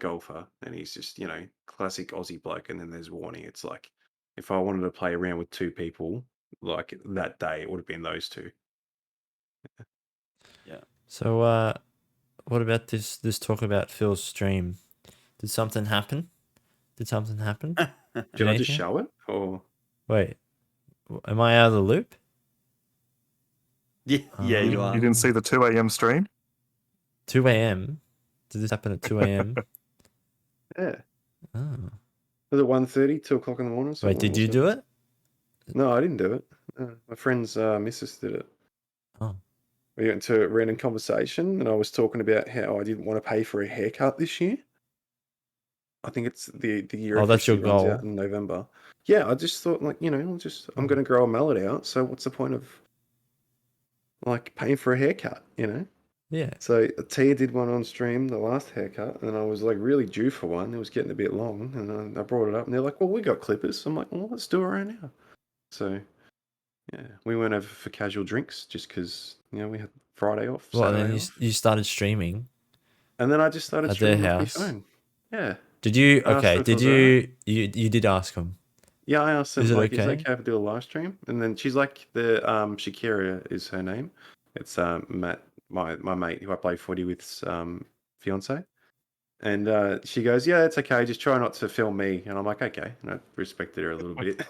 golfer, and he's just classic Aussie bloke. And then there's Warne. It's like if I wanted to play around with two people like that day, it would have been those two. Yeah. So, what about this talk about Phil's stream? Did something happen? Did something happen? Should I just anything? show it or? Wait, am I out of the loop? Yeah, you You are. didn't see the 2 a.m. stream? 2 a.m. Did this happen at 2 a.m.? Yeah. Oh. Was it 1:30, 2 o'clock in the morning? Wait, did you do it? No, I didn't do it. My friend's missus did it. Oh. We got into a random conversation, and I was talking about how I didn't want to pay for a haircut this year. I think it's the year Oh, that's your officially runs out goal. in November. Yeah, I just thought like I'm going to grow a mullet out. So what's the point of like paying for a haircut? Yeah. So Tia did one on stream, the last haircut, and I was like really due for one. It was getting a bit long, and I brought it up, and they're like, "Well, we got clippers." I'm like, "Well, let's do it right now." So yeah, we went over for casual drinks just because we had Friday off, Well, and Saturday then off, you started streaming and then I just started at their streaming off my house. phone. Yeah. Did you? I asked Okay. them if it Did was all right. you did ask him? Yeah, I asked them Is it like, "Is it okay? okay if I do a live stream?" And then she's like, "The Shakira is her name. It's Matt, my mate who I play footy with's fiance." And she goes, "Yeah, it's okay. Just try not to film me." And I'm like, "Okay." And I respected her a little bit.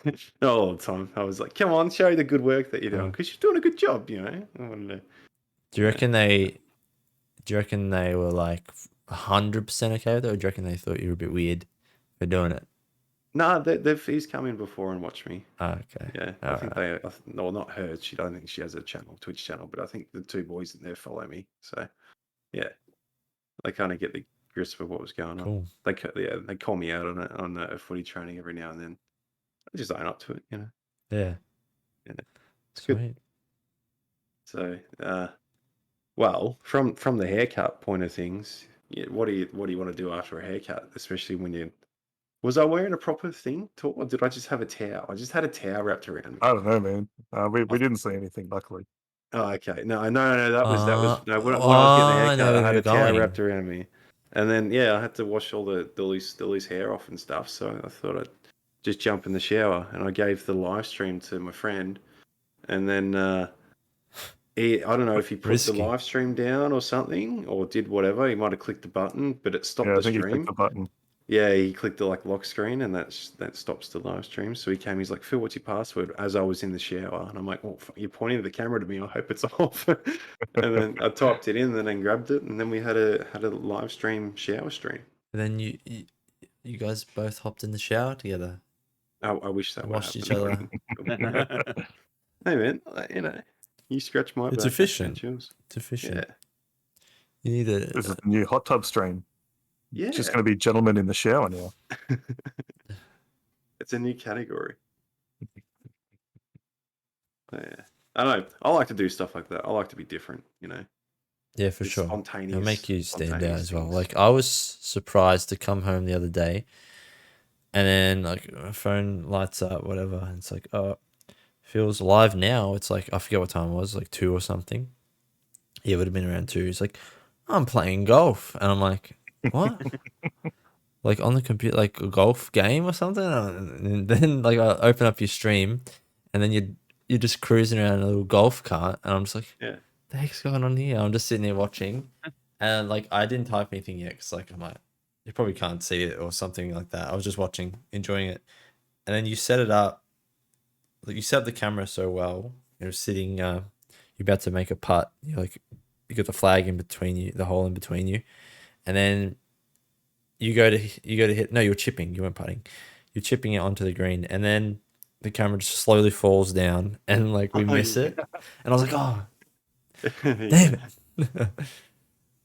Not all the time. I was like, "Come on, show the good work that you're doing because you're doing a good job." I wanted to, Do you reckon they? Do you reckon they were like 100% okay with it, or do you reckon they thought you were a bit weird for doing it? Nah, he's come in before and watched me. Oh, okay. Yeah, I think no, not her. I don't think she has a Twitch channel, but I think the two boys in there follow me. So yeah, they kind of get the grasp of what was going on. Cool. They call me out on a footy training every now and then. I just own up to it, Yeah. Yeah, it's good. Sweet. So, well, from the haircut point of things, yeah, what do you want to do after a haircut, especially when you? Was I wearing a proper thing, or did I just have a towel? I just had a towel wrapped around me. I don't know, man. We didn't see anything, luckily. Oh, okay. No, that was no. When I was getting the I know haircut, I where had you're a towel going. wrapped around me, and then yeah, I had to wash all the loose hair off and stuff. So I thought I'd just jump in the shower, and I gave the live stream to my friend, and then I don't know if he put Risky. the live stream down or something, or did whatever. He might have clicked the button, but it stopped Yeah, I the think he clicked stream. the button. Yeah, he clicked the lock screen, and that stops the live stream. So he came. He's like, "Phil, what's your password?" As I was in the shower, and I'm like, "Well, you're pointing the camera to me. I hope it's off." And then I typed it in, and then grabbed it, and then we had a live stream shower stream. And then you guys both hopped in the shower together. I wish that and would washed happen. each other. Hey man, you scratch my back. It's I efficient. scratch yours. It's efficient. Yeah, You need a. This is the new hot tub stream. yeah. It's just going to be gentlemen in the shower now. It's a new category. Yeah. I don't know. I like to do stuff like that. I like to be different, Yeah, for It's sure. spontaneous. It'll make you stand out spontaneous as well. things. Like I was surprised to come home the other day, and then like my phone lights up, whatever, and it's like, oh, feels live now. It's like I forget what time it was, like 2 or something. Yeah, it would have been around 2. It's like I'm playing golf, and I'm like, what? Like on the computer, like a golf game or something. And then like I open up your stream, and then you're just cruising around in a little golf cart, and I'm just like, Yeah. the heck's going on here? I'm just sitting there watching, and like I didn't type anything yet because like I'm like, you probably can't see it or something like that. I was just watching, enjoying it, and then you set it up. Like you set up the camera so well. You're sitting, you're about to make a putt. You're like got the flag in between you, the hole in between you, and then you go to hit. No, you're chipping. You weren't putting. You're chipping it onto the green, and then the camera just slowly falls down, and like we miss it. And I was like, oh, damn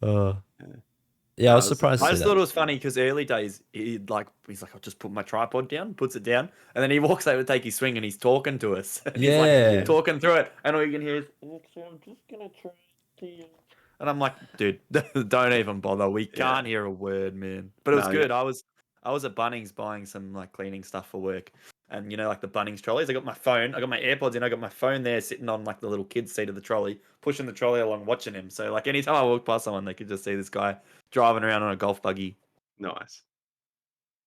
it. Yeah, I was surprised to I see just thought it that. was funny because early days he's like, I'll just put my tripod down, puts it down, and then he walks over to take his swing and he's talking to us. And he's Yeah. like talking through it, and all you can hear is, I'm just gonna try to. And I'm like, dude, don't even bother. We can't hear a word, man. But it was good. I was at Bunnings buying some like cleaning stuff for work. And you know, like the Bunnings trolleys, I got my phone, I got my AirPods in, I got my phone there sitting on like the little kid's seat of the trolley, pushing the trolley along, watching him. So like anytime I walked past someone, they could just see this guy driving around on a golf buggy. Nice.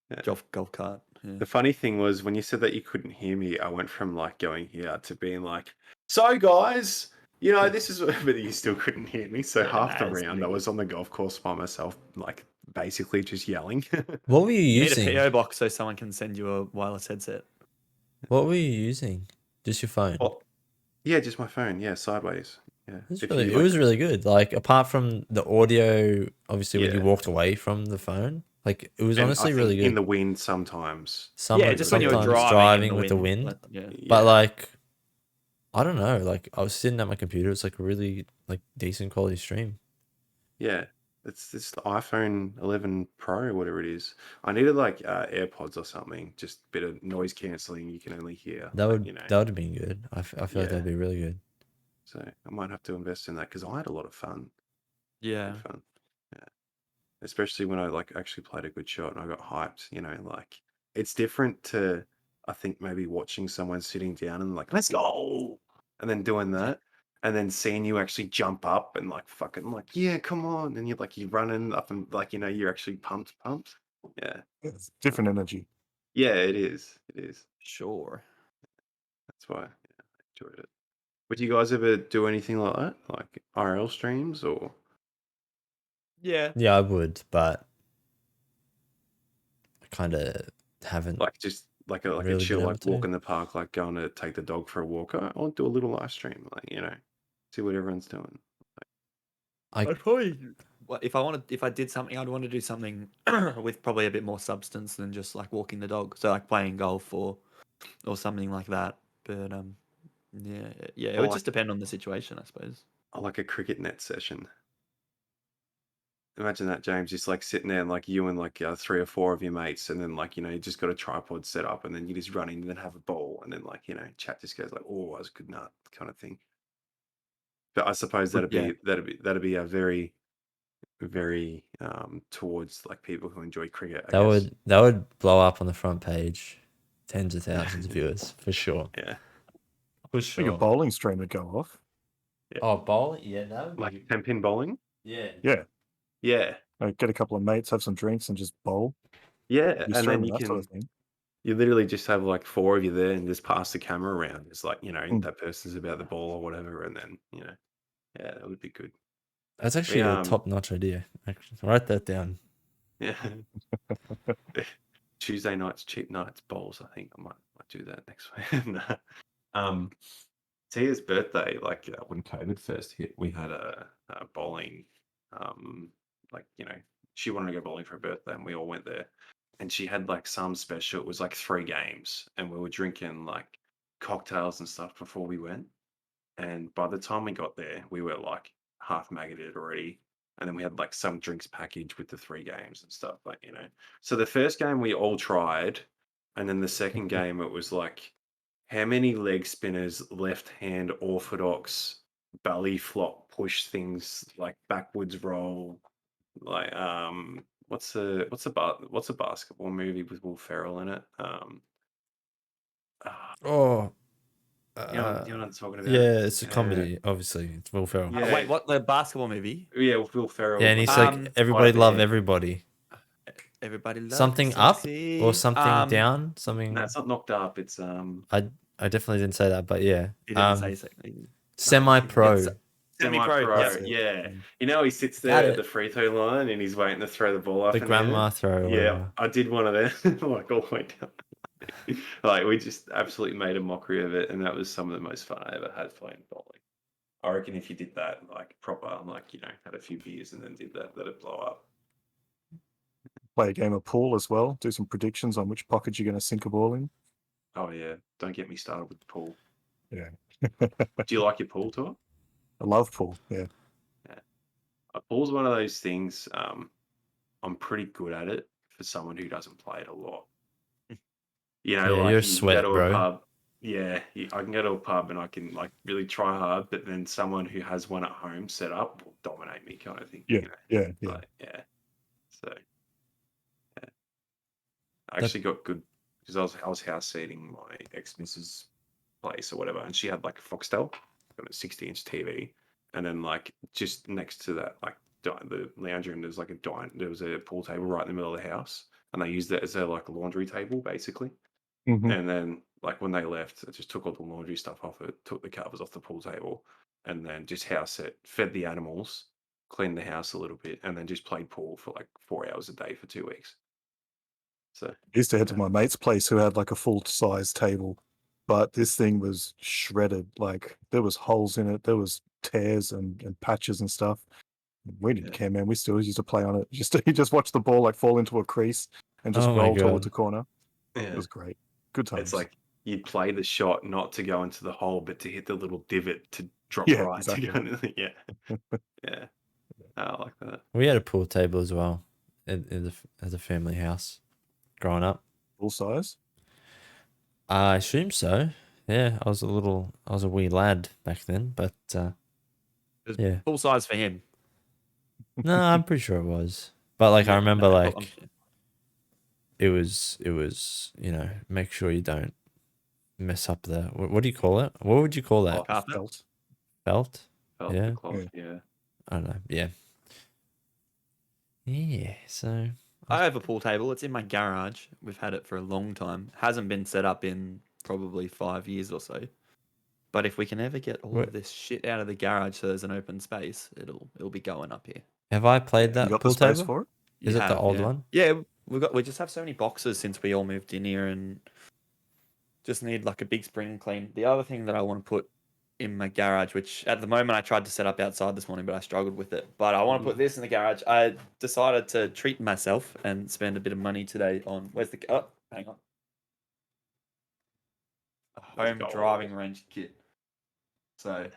Yeah. Golf cart. Yeah. The funny thing was when you said that you couldn't hear me, I went from like going here to being like, so guys, you know, this is but you still couldn't hear me. So half the round I was on the golf course by myself, like basically just yelling. What were you You using? need a PO box so someone can send you a wireless headset. What were you using? Just your phone? Oh, yeah, just my phone. Yeah, sideways. Yeah, it was really good. Like apart from the audio, obviously when you Yeah. walked away from the phone, like it was And honestly I really think good. in the wind sometimes. Just when you were sometimes driving in with the wind. Yeah. But like, I don't know. Like I was sitting at my computer. It's like a really like decent quality stream. Yeah, it's this iPhone 11 Pro, or whatever it is. I needed like AirPods or something, just a bit of noise cancelling. You can only hear. That would you know. that would have been good. I feel like that'd be really good. So I might have to invest in that because I had a lot of fun. Yeah. Good fun. Yeah, especially when I like actually played a good shot and I got hyped. You know, like it's different to I think maybe watching someone sitting down and like let's go, and then doing that. And then seeing you actually jump up and like fucking like, yeah, come on. And you're running up and like, you know, you're actually pumped. Yeah. It's different energy. Yeah, it is. It is. Sure. That's why I enjoyed it. Would you guys ever do anything like that? Like IRL streams or? Yeah. Yeah, I would, but I kind of haven't. Like just like a Really chill, been like able walk to. in the park, like going to take the dog for a walk. I'll do a little live stream, like, you know, see what everyone's doing. I'd probably, if I did something, I'd want to do something with probably a bit more substance than just like walking the dog. So like playing golf or something like that. But yeah, it would just depend on the situation, I suppose. I like a cricket net session. Imagine that, James, just like sitting there and like you and like 3 or 4 of your mates, and then like, you know, you just got a tripod set up, and then you just run in and then have a ball, and then like, you know, chat just goes like, oh, I was a good nut kind of thing. But I suppose that'd be a very, very towards like people who enjoy cricket. I guess. That would blow up on the front page, tens of thousands of viewers for sure. Yeah. For I think a bowling stream would go off. Yeah. Oh, bowling? Yeah, that would Like 10-pin bowling. Yeah. Yeah. Yeah. Get a couple of mates, have some drinks, and just bowl. Yeah, You and then stream you that can sort of thing. you literally just have like 4 of you there and just pass the camera around. It's like, you know, that person's about the ball or whatever, and then, you know, yeah, that would be good. That's actually a top-notch idea. Actually, write that down. Yeah. Tuesday nights, cheap nights, bowls. I think I might do that next week. Tia's birthday, like when COVID first hit, we had a bowling. Like, you know, she wanted to go bowling for her birthday, and we all went there. And she had like some special. It was like 3 games, and we were drinking like cocktails and stuff before we went. And by the time we got there, we were like half maggoted already. And then we had like some drinks package with the 3 games and stuff, like, you know. So the first game we all tried, and then the second game it was like, how many leg spinners, left hand orthodox, belly flop push things, like backwards roll, like what's a basketball movie with Will Ferrell in it? Oh. You know what I'm talking about? Yeah, it's a comedy, obviously. It's Will Ferrell. Yeah. Wait, what, the basketball movie? Yeah, with Will Ferrell. Yeah, and he's like, everybody love everybody. Everybody love something up or something down, something. No, it's not knocked up. It's I definitely didn't say that, but yeah. He didn't say something. Semi-pro. Semi-pro. Yeah. You know, he sits there at the free throw line and he's waiting to throw the ball off. The grandma throw. Yeah, I did one of them, like all the way down. Like we just absolutely made a mockery of it, and that was some of the most fun I ever had playing bowling. I reckon if you did that like proper, like had a few beers and then did that, that'd blow up. Play a game of pool as well. Do some predictions on which pocket you're going to sink a ball in. Oh yeah, don't get me started with pool. Yeah. Do you like your pool tour? I love pool. Yeah. Pool's one of those things. I'm pretty good at it for someone who doesn't play it a lot. Yeah, Like you're you can go sweat, to a bro. pub. Yeah, I can go to a pub and I can like really try hard, but then someone who has one at home set up will dominate me, kind of thing. Yeah. Yeah. Like, yeah. So yeah. I actually got good because I was house seating my ex missus place or whatever, and she had like a Foxtel, got a 60-inch TV, and then like just next to that, like the lounge room, there's like there was a pool table right in the middle of the house, and they used it as a like laundry table basically. Mhm. And then like when they left, I just took all the laundry stuff off it, took the covers off the pool table, and then just house it, fed the animals, cleaned the house a little bit, and then just played pool for like 4 hours a day for 2 weeks. So I used to head to yeah. my mate's place who had like a full size table, but this thing was shredded. Like there was holes in it, there was tears and patches and stuff. We didn't Yeah. care, man. We still used to play on it. You just watch the ball like fall into a crease and just Oh my roll towards God. the corner. Yeah. It was great. Good times. It's like you'd play the shot not to go into the hole, but to hit the little divot to drop Yeah, right exactly. to go into the yeah. I like that. We had a pool table as well at the family house growing up. Full size. I assume so. Yeah, I was a wee lad back then, but It was yeah. full size for him. No, I'm pretty sure it was. But like I Yeah, remember no, like I'm- it was, make sure you don't mess up the what do you call it? What would you call that? Oh, Carpet? Felt. Felt? felt Yeah. the cloth, yeah. I don't know. Yeah. Yeah, so I have a pool table. It's in my garage. We've had it for a long time. Hasn't been set up in probably 5 years or so. But if we can ever get all Wait. of this shit out of the garage so there's an open space, it'll be going up here. have I played You that got the pool space table? for it? Is it the old yeah. one? Yeah, we just have so many boxes since we all moved in here and just need like a big spring clean. The other thing that I want to put in my garage, which at the moment I tried to set up outside this morning, but I struggled with it. But I want to put this in the garage. I decided to treat myself and spend a bit of money today on hang on. A home go. driving range kit. So I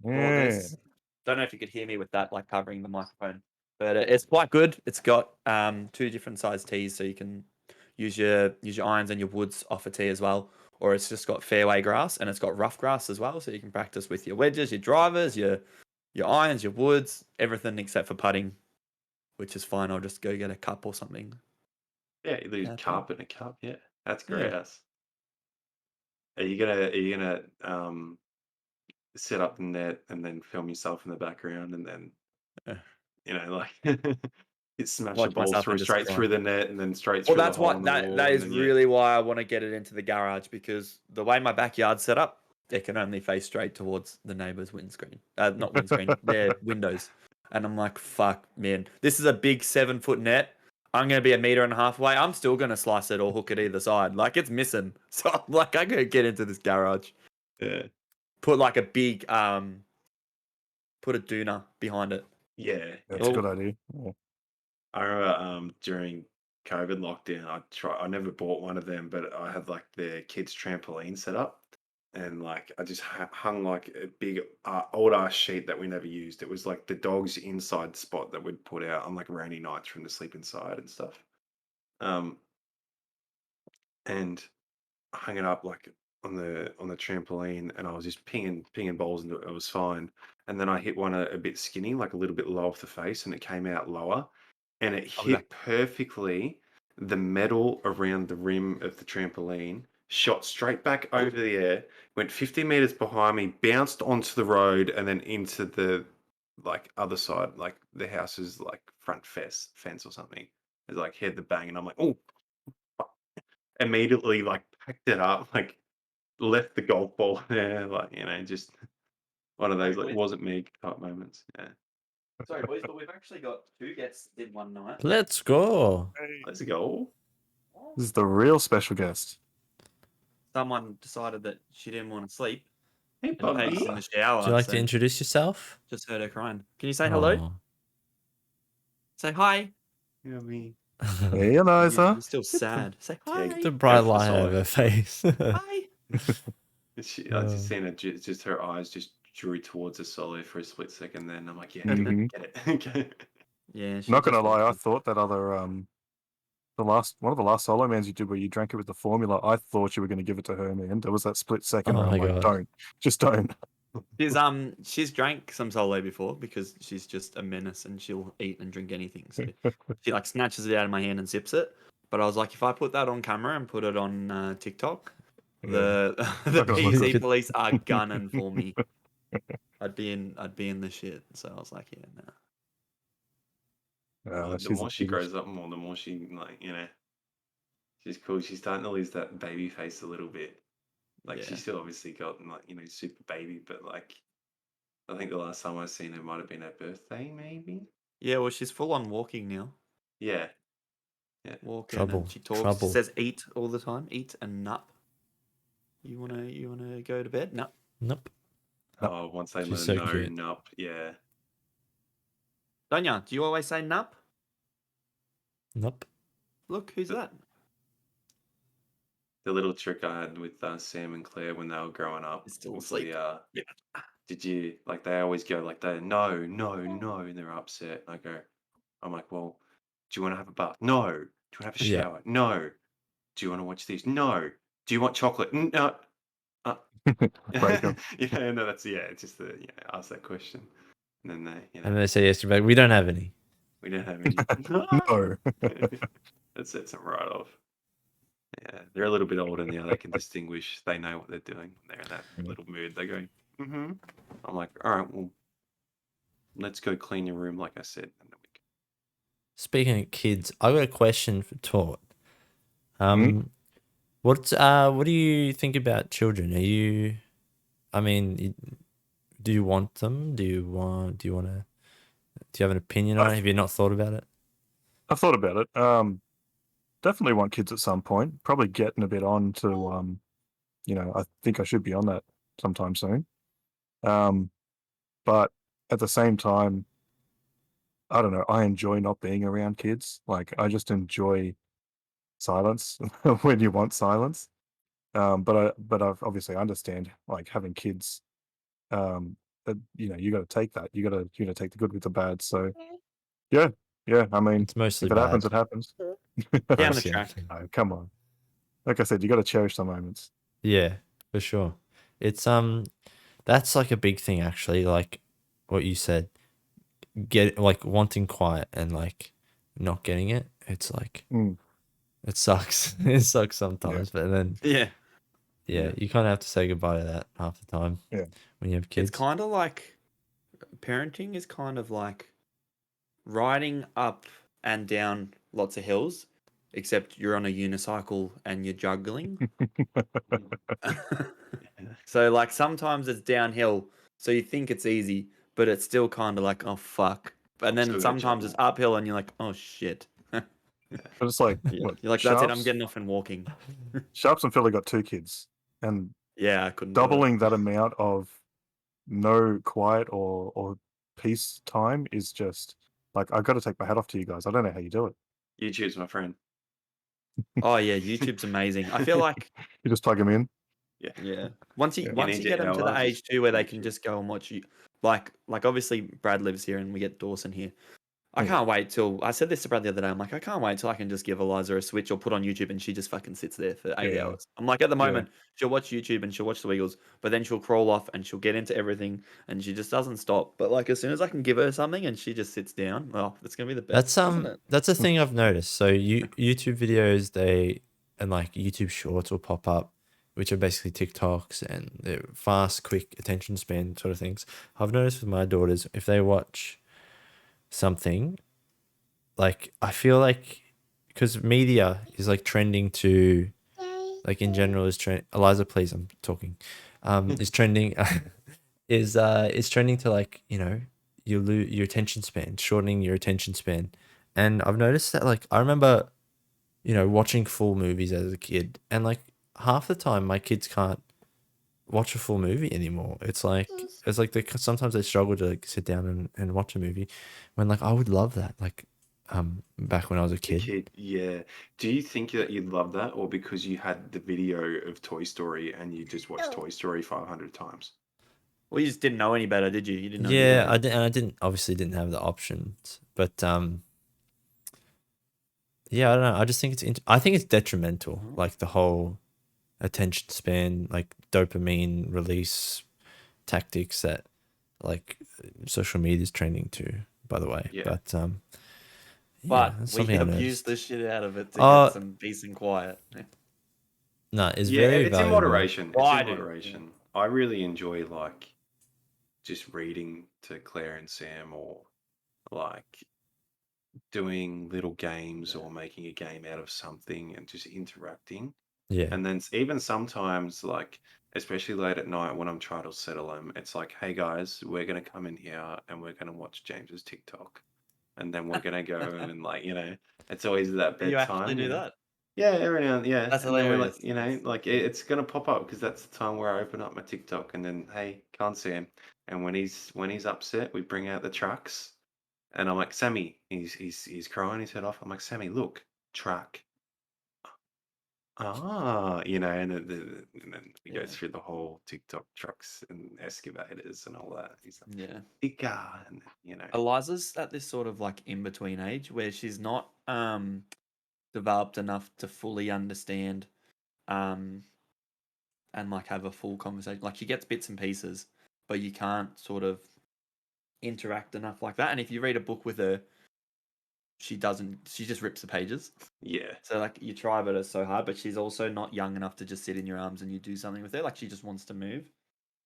bought Yeah. this. Don't know if you could hear me with that, like covering the microphone, but it's quite good. It's got 2 different size tees, so you can use your irons and your woods off a tee as well. Or it's just got fairway grass and it's got rough grass as well, so you can practice with your wedges, your drivers, your irons, your woods, everything except for putting, which is fine. I'll just go get a cup or something. Yeah, you lose That's carp in a cup, yeah. That's Yeah. great. Are you gonna set up the net and then film yourself in the background and then like you smash the Watch ball myself through into straight sky. through the net and then straight Well, through the that's hole what in the wall. that and is then, really why I want to get it into the garage, because the way my backyard's set up, it can only face straight towards the neighbor's windscreen. Not windscreen, their windows. And I'm like, fuck, man, this is a big 7-foot net. I'm gonna be 1.5 meters away. I'm still gonna slice it or hook it either side. Like it's missing. So I'm like, I gotta get into this garage. Yeah. Put like a big put a doona behind it. Yeah. That's a good idea. Yeah. I remember during COVID lockdown, I never bought one of them, but I had like the kids trampoline set up, and like I just hung like a big old ass sheet that we never used. It was like the dog's inside spot that we'd put out on like rainy nights from the sleep inside and stuff. Um, and I hung it up like on the trampoline, and I was just pinging balls into it. It was fine, and then I hit one a bit skinny, like a little bit low off the face, and it came out lower, and it I'll be hit perfectly the metal around the rim of the trampoline, shot straight back over the air, went 50 meters behind me, bounced onto the road, and then into the like other side, like the house's like front fence or something. It's like hit the bang, and I'm like, oh, immediately like packed it up, like left the golf ball there, like just one of those like wasn't me type moments. Yeah, Sorry, boys, but we've actually got 2 guests in one night. Let's go. let's go. This is the real special guest. Someone decided that she didn't want to sleep, Hey, And puppy. Peg's in the shower. Would you like so to introduce yourself? just heard her crying. Can you say hello? Aw. Say hi. You know what I mean? Hey, Eliza. You're still sad. Say hi. Yeah, The bright Go for the light out of side. her face. Hi. I just seen it, just her eyes just drew towards the solo for a split second. Then I'm like, yeah, Mhm. get it. Okay. Yeah. She Not gonna just lie, I watched thought that other one of the last solo mans you did where you drank it with the formula, I thought you were gonna give it to her, man. There was that split second Oh where I'm my like, God. just don't. She's drank some solo before because she's just a menace and she'll eat and drink anything. So she like snatches it out of my hand and sips it. But I was like, if I put that on camera and put it on TikTok, the the Not gonna look PC good. police are gunning for me. I'd be in the shit. So I was like, yeah, no. The she's more the she cutest. grows up, more the more she she's cool. She's starting to lose that baby face a little bit. Like Yeah. she's still obviously got super baby, but like I think the last time I seen her might have been her birthday, maybe. Yeah, well, she's full on walking now. Yeah. Walking Trouble, and she talks. She trouble. says eat all the time. Eat and nup. You wanna go to bed? Nup. Nope. Nope. Oh, once they She's let her so know, cute. nope. Yeah. Don't ya? Do you always say nup? Nope. Look, who's that? The little trick I had with Sam and Claire when they were growing up He's still was asleep. the did you like they always go like they no, and they're upset. I'm like, well, do you want to have a bath? No. Do you want to have a Yeah. shower? No. Do you want to watch this? No. Do you want chocolate? No. Break 'em. And then it's just ask that question, and then And they say yes, you're like, we don't have any. we don't have any. No. That sets them right off. Yeah, they're a little bit older now. They can distinguish. They know what they're doing. They're in that little mood. They're going, mm-hmm. I'm like, all right, well, let's go clean your room, like I said. And then we can... Speaking of kids, I got a question for Tort. Hmm? What do you think about children? Do you want them? Do you have an opinion on it? Have you not thought about it? I've thought about it. Definitely want kids at some point. Probably getting a bit on to I think I should be on that sometime soon. But at the same time, I don't know, I enjoy not being around kids. Like I just enjoy silence when you want silence. But I've obviously understand like having kids, that you gotta take that. You gotta take the good with the bad. So yeah, I mean, It's mostly if it happens, bad. it happens. Down the Mostly track. bad. No, come on. Like I said, you gotta cherish the moments. Yeah, for sure. It's that's like a big thing actually, like what you said. Get like wanting quiet and like not getting it. It's like Mm, it sucks. It sucks sometimes, but then Yeah. yeah, you kind of have to say goodbye to that half the time. Yeah. When you have kids. It's kind of like parenting is kind of like riding up and down lots of hills, except you're on a unicycle and you're juggling. So like sometimes it's downhill, so you think it's easy, but it's still kind of like, oh fuck. And then Still gotta sometimes it's juggle. uphill and you're like, oh shit. But it's like what You're like, that's it, I'm Sharps. getting off and walking. Sharps and Philly got 2 kids, and Yeah, I couldn't do it. doubling that amount of no quiet or peace time is just like I've got to take my hat off to you guys. I don't know how you do it. YouTube's my friend. Oh yeah, YouTube's amazing. I feel like You just plug them in. yeah. Once you Yeah. once need you your get them to the hour, age just too where they make can sure. just go and watch you, like obviously Brad lives here and we get Dawson here. I Yeah. can't wait till I said this to Brad the other day. I'm like, I can't wait till I can just give Eliza a Switch or put on YouTube and she just fucking sits there for 8 Yeah. hours. I'm like, at the Yeah. moment, she'll watch YouTube and she'll watch the Wiggles, but then she'll crawl off and she'll get into everything and she just doesn't stop. But like as soon as I can give her something and she just sits down, oh, it's gonna be the best. That's isn't it? that's a thing I've noticed. So YouTube videos and like YouTube shorts will pop up, which are basically TikToks and they're fast, quick attention span sort of things. I've noticed with my daughters, if they watch something, like I feel like because media is like trending to like in general is trend. Eliza, please, I'm talking. Is trending is trending to like you lose your attention span, shortening your attention span, and I've noticed that like I remember watching full movies as a kid, and like half the time my kids can't watch a full movie anymore. It's like sometimes they struggle to like sit down and watch a movie when like I would love that like back when I was a The kid. kid, yeah. Do you think that you'd love that, or because you had the video of Toy Story and you just watched Toy Story 500 times? Well, you just didn't know any better, did you? You didn't know any Yeah, better. I didn't obviously didn't have the options, but yeah, I don't know. I just think I think it's detrimental, like the whole attention span, like dopamine release tactics that like social media is trending to, by the way. Yeah. But yeah, But that's we something I abuse noticed. the shit out of it to Uh, get some peace and quiet. No, it's Yeah, very it's in valuable. moderation. Well, It's I in do, yeah. moderation. I really enjoy like just reading to Claire and Sam, or like doing little games or making a game out of something and just interacting. Yeah. And then even sometimes, like, especially late at night when I'm trying to settle them, it's like, hey guys, we're going to come in here and we're going to watch James's TikTok. And then we're going to go and, like, it's always that You actually bedtime, do that? Yeah, every now and yeah. That's And then we're like, hilarious. like it's going to pop up because that's the time where I open up my TikTok and then, hey, can't see him. And when he's upset, we bring out the trucks. And I'm like, Sammy, he's crying his head off. I'm like, Sammy, look, truck. And then he goes Yeah. through the whole TikTok trucks and excavators and all that. He's like, Yeah. Ika, and Eliza's at this sort of like in between age where she's not developed enough to fully understand and like have a full conversation. Like she gets bits and pieces, but you can't sort of interact enough like that. And if you read a book with her, she just rips the pages. yeah, So like you try, but it's so hard. But she's also not young enough to just sit in your arms and you do something with her. Like she just wants to move.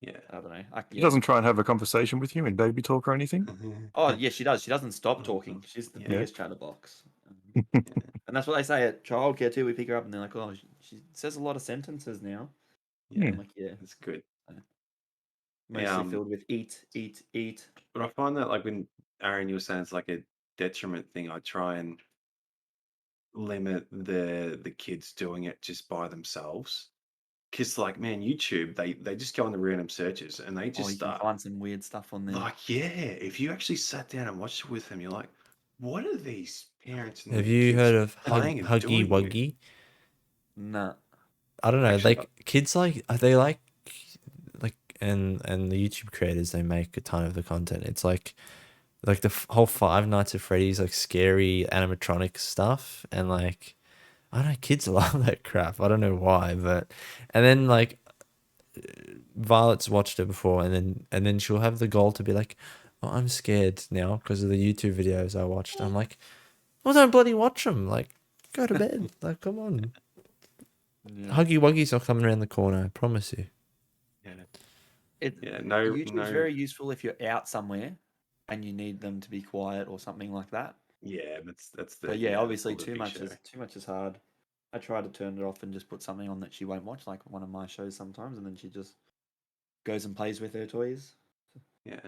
yeah. I don't know. She doesn't try and have a conversation with you in baby talk or anything. Oh yeah, she does. She doesn't stop talking. She's the Yeah. biggest chatterbox. And that's what they say at childcare too. We pick her up and they're like, "Oh, she says a lot of sentences now." Yeah, I'm like, "Yeah, that's good. mostly filled with eat, eat, eat." But I find that like when Aaron, you were saying it's like a detriment thing, I try and limit the kids doing it just by themselves. Because like, man, YouTube, they just go on the random searches and they Oh, just you can start find some weird stuff on there. like, yeah, if you actually sat down and watched it with them, you're like, what are these parents and Have their you kids heard of playing and Huggy doing here? Wuggy? Nah. I don't know. Actually, Like kids they like and the YouTube creators, they make a ton of the content. It's like the whole Five Nights at Freddy's like scary animatronic stuff, and like I don't know, kids love that crap. I don't know why, but and then like Violet's watched it before, and then she'll have the goal to be like, "Oh, I'm scared now because of the YouTube videos I watched." I'm like, "Well, don't bloody watch them. Like, go to bed. Like, come on." Yeah. Huggy Wuggy's not coming around the corner. I promise you. yeah, no, YouTube's very useful if you're out somewhere and you need them to be quiet or something like that. yeah, that's the But yeah, that's obviously all the big show. too much is hard. I try to turn it off and just put something on that she won't watch, like one of my shows sometimes, and then she just goes and plays with her toys. Yeah,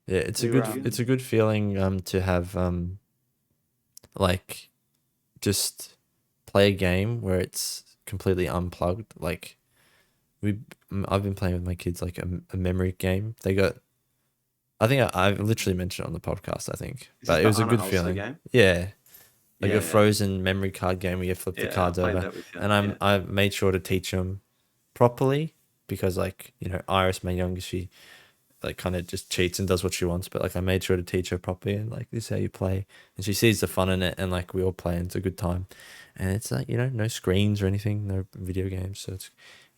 Yeah, it's a good feeling to have like just play a game where it's completely unplugged. Like I've been playing with my kids like a memory game. They got I think I've literally mentioned it on the podcast, I think. Is But this it the was a Anna good Ulster feeling. game? Yeah. Like Yeah, a frozen memory card game where you flip the yeah, I cards played over. that with you. And I made sure to teach them properly because like, Iris, my youngest, she like kind of just cheats and does what she wants, but like I made sure to teach her properly and like this is how you play. And she sees the fun in it and like we all play and it's a good time. And it's like, no screens or anything, no video games, so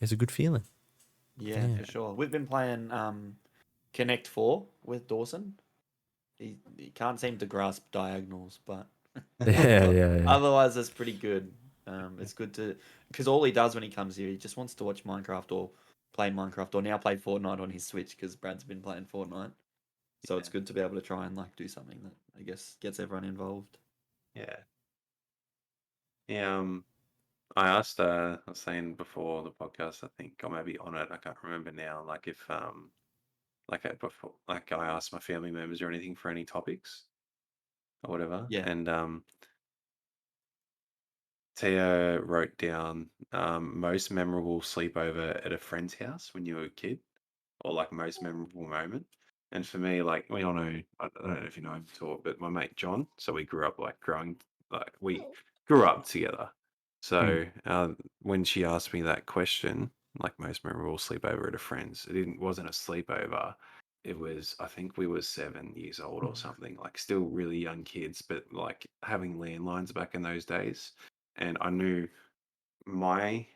it's a good feeling. Yeah, for sure. We've been playing Connect 4 with Dawson. He can't seem to grasp diagonals, but Yeah. otherwise it's pretty good. It's good to because all he does when he comes here, he just wants to watch Minecraft or play Minecraft or now play Fortnite on his Switch because Brad's been playing Fortnite. So it's good to be able to try and like do something that I guess gets everyone involved. Yeah. Yeah. I asked, I was saying before the podcast, I think, or maybe on it, I can't remember now. Like if, before, like I asked my family members or anything for any topics or whatever, Yeah. and Tia wrote down most memorable sleepover at a friend's house when you were a kid, or like most memorable moment. And for me, like we all know, I don't know if you know him at all, but my mate John. So we grew up we grew up together. So when she asked me that question, like most memorable sleepover at a friend's, wasn't a sleepover. It was, I think we were 7 years old or something, like still really young kids, but like having landlines back in those days. And I knew my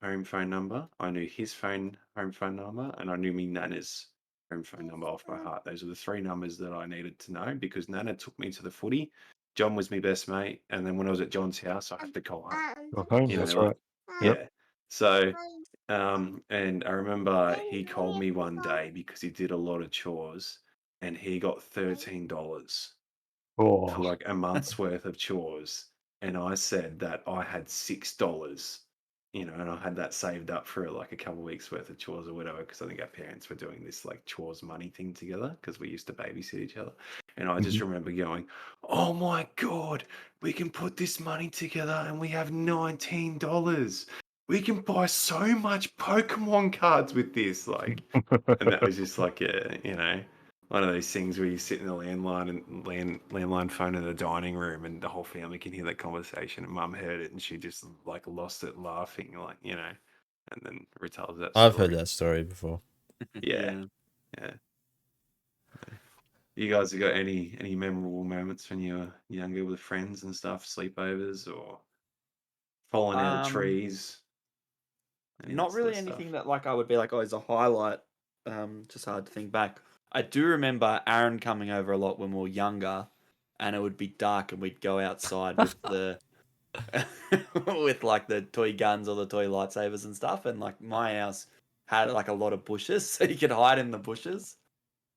home phone number, I knew his home phone number, and I knew me Nana's home phone number off by heart. Those are the three numbers that I needed to know because Nana took me to the footy. John was my best mate, and then when I was at John's house, I had to call home. Go home. You know, That's like right. Yep. yeah. So, and I remember he called me one day because he did a lot of chores, and he got $13 for Oh, like a month's worth of chores. And I said that I had $6, and I had that saved up for like a couple of weeks worth of chores or whatever, because I think our parents were doing this like chores money thing together because we used to babysit each other. And I just remember going, oh my God, we can put this money together and we have $19. We can buy so much Pokemon cards with this. Like, and that was just like, one of those things where you sit in the landline phone in the dining room and the whole family can hear that conversation, and Mum heard it and she just like lost it laughing, like, and then retells that story. I've heard that story before. Yeah. You guys have got any memorable moments when you were younger with friends and stuff, sleepovers or falling out of trees? Any of Not that sort really of anything stuff? that like I would be like, oh, is a highlight. Just hard to think back. I do remember Aaron coming over a lot when we were younger, and it would be dark, and we'd go outside with the with like the toy guns or the toy lightsabers and stuff. And like my house had like a lot of bushes, so you could hide in the bushes.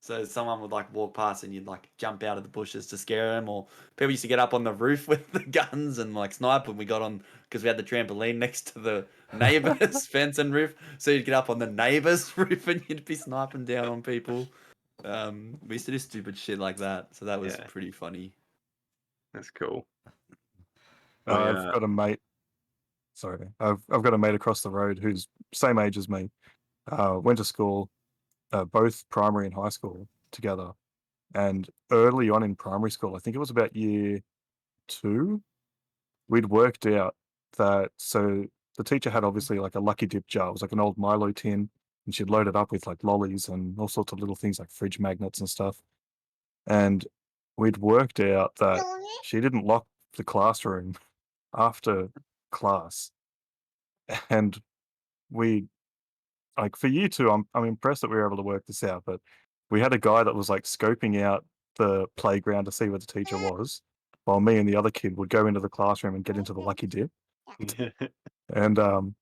So someone would like walk past and you'd like jump out of the bushes to scare them, or people used to get up on the roof with the guns and like snipe. And we got on because we had the trampoline next to the neighbor's fence and roof, so you'd get up on the neighbor's roof and you'd be sniping down on people. We used to do stupid shit like that, so that was Yeah. pretty funny. That's cool. I've got a mate. Sorry, I've got a mate across the road who's same age as me. Went to school, both primary and high school together. And early on in primary school, I think it was about year 2, we'd worked out that so the teacher had obviously like a lucky dip jar. It was like an old Milo tin, and she'd load it up with like lollies and all sorts of little things like fridge magnets and stuff. And we'd worked out that she didn't lock the classroom after class. And we like for you two, I'm impressed that we were able to work this out, but we had a guy that was like scoping out the playground to see where the teacher was, while me and the other kid would go into the classroom and get into the lucky dip. And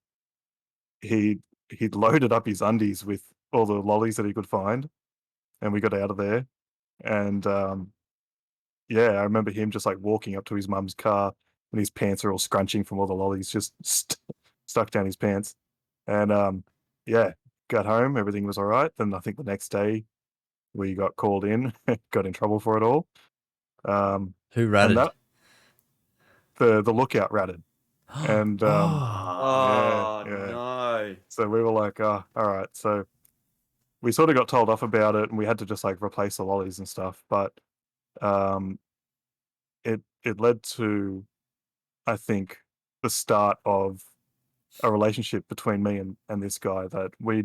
he'd loaded up his undies with all the lollies that he could find, and we got out of there. And yeah, I remember him just like walking up to his mum's car, and his pants are all scrunching from all the lollies just stuck down his pants. And yeah, got home, everything was all right. Then I think the next day we got called in, got in trouble for it all. Who And ratted? that the lookout ratted. And Oh yeah. no! So we were like, oh, all right. So we sort of got told off about it, and we had to just like replace the lollies and stuff. But um, it led to, I think, the start of a relationship between me and this guy that we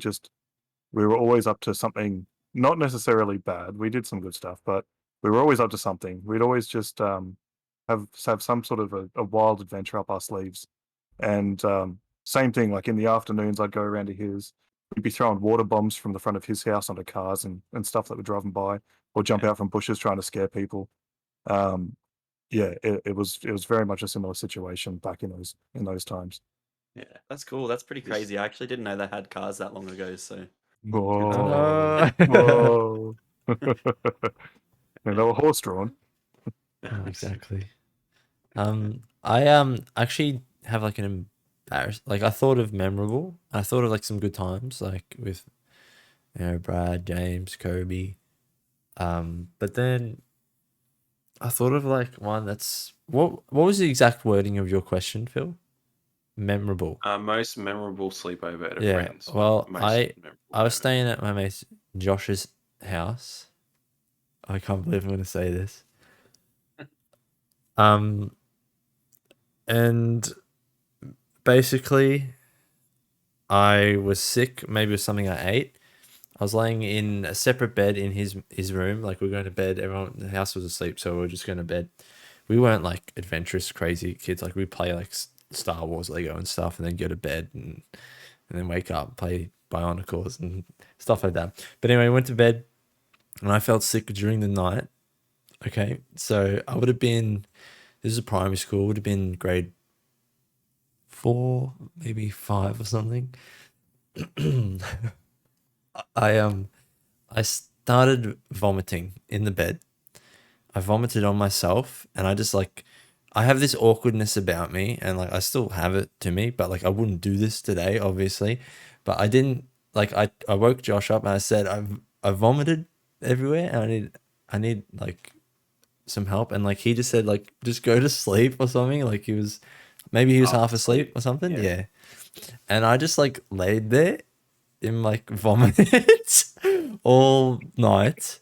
were always up to something, not necessarily bad. We did some good stuff, but we were always up to something. We'd always just have some sort of a wild adventure up our sleeves. And same thing, like in the afternoons, I'd go around to his. We'd be throwing water bombs from the front of his house onto cars and stuff that were driving by, or jump out from bushes trying to scare people. Yeah, it was very much a similar situation back in those times. Yeah, that's cool. That's pretty crazy. I actually didn't know they had cars that long ago. So Whoa, whoa! And they were horse drawn. Exactly. I actually have like an like I thought of memorable. I thought of like some good times, like with Brad, James, Kobe. But then I thought of like one that's what was the exact wording of your question, Phil? memorable. Most memorable sleepover at a Yeah. friend's. Well, Most I memorable was moment. staying at my mate Josh's house. I can't believe I'm going to say this. And basically, I was sick. Maybe it was something I ate. I was laying in a separate bed in his room. Like, we were going to bed. Everyone in the house was asleep, so we were just going to bed. We weren't like adventurous, crazy kids. Like, we play like Star Wars Lego and stuff, and then go to bed and then wake up, play Bionicles and stuff like that. But anyway, I went to bed and I felt sick during the night. Okay, so I would have been. This is a primary school. Would have been grade 4, maybe 5 or something. I started vomiting in the bed. I vomited on myself, and I just like, I have this awkwardness about me, and like I still have it to me, but like I wouldn't do this today, obviously. But I didn't like I woke Josh up and I said I vomited everywhere, and I need like some help, and like he just said like just go to sleep or something. Like he was half asleep or something. Yeah. And I just like laid there in like vomit all night.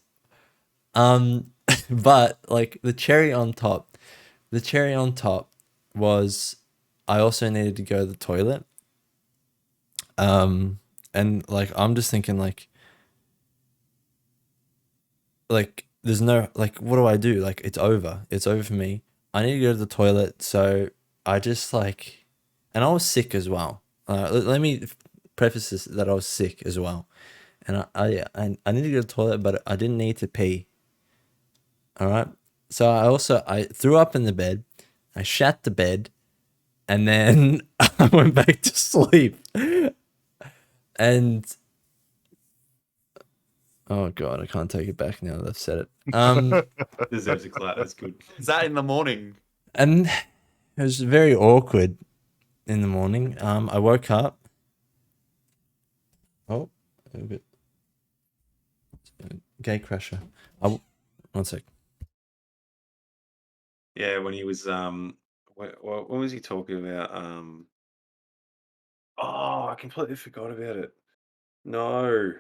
But like the cherry on top was I also needed to go to the toilet. And like I'm just thinking like there's no like what do I do? Like it's over for me. I need to go to the toilet, so I just like, and I was sick as well. Let me preface this that I was sick as well, and I need to go to the toilet, but I didn't need to pee. All right, so I threw up in the bed, I shat the bed, and then I went back to sleep, and oh god, I can't take it back now that I've said it. Deserves a clap. That's good. Is that in the morning? And it was very awkward in the morning. I woke up. Oh, a bit. Gay crusher. One sec. Yeah, when he was what was he talking about? Oh, I completely forgot about it. No.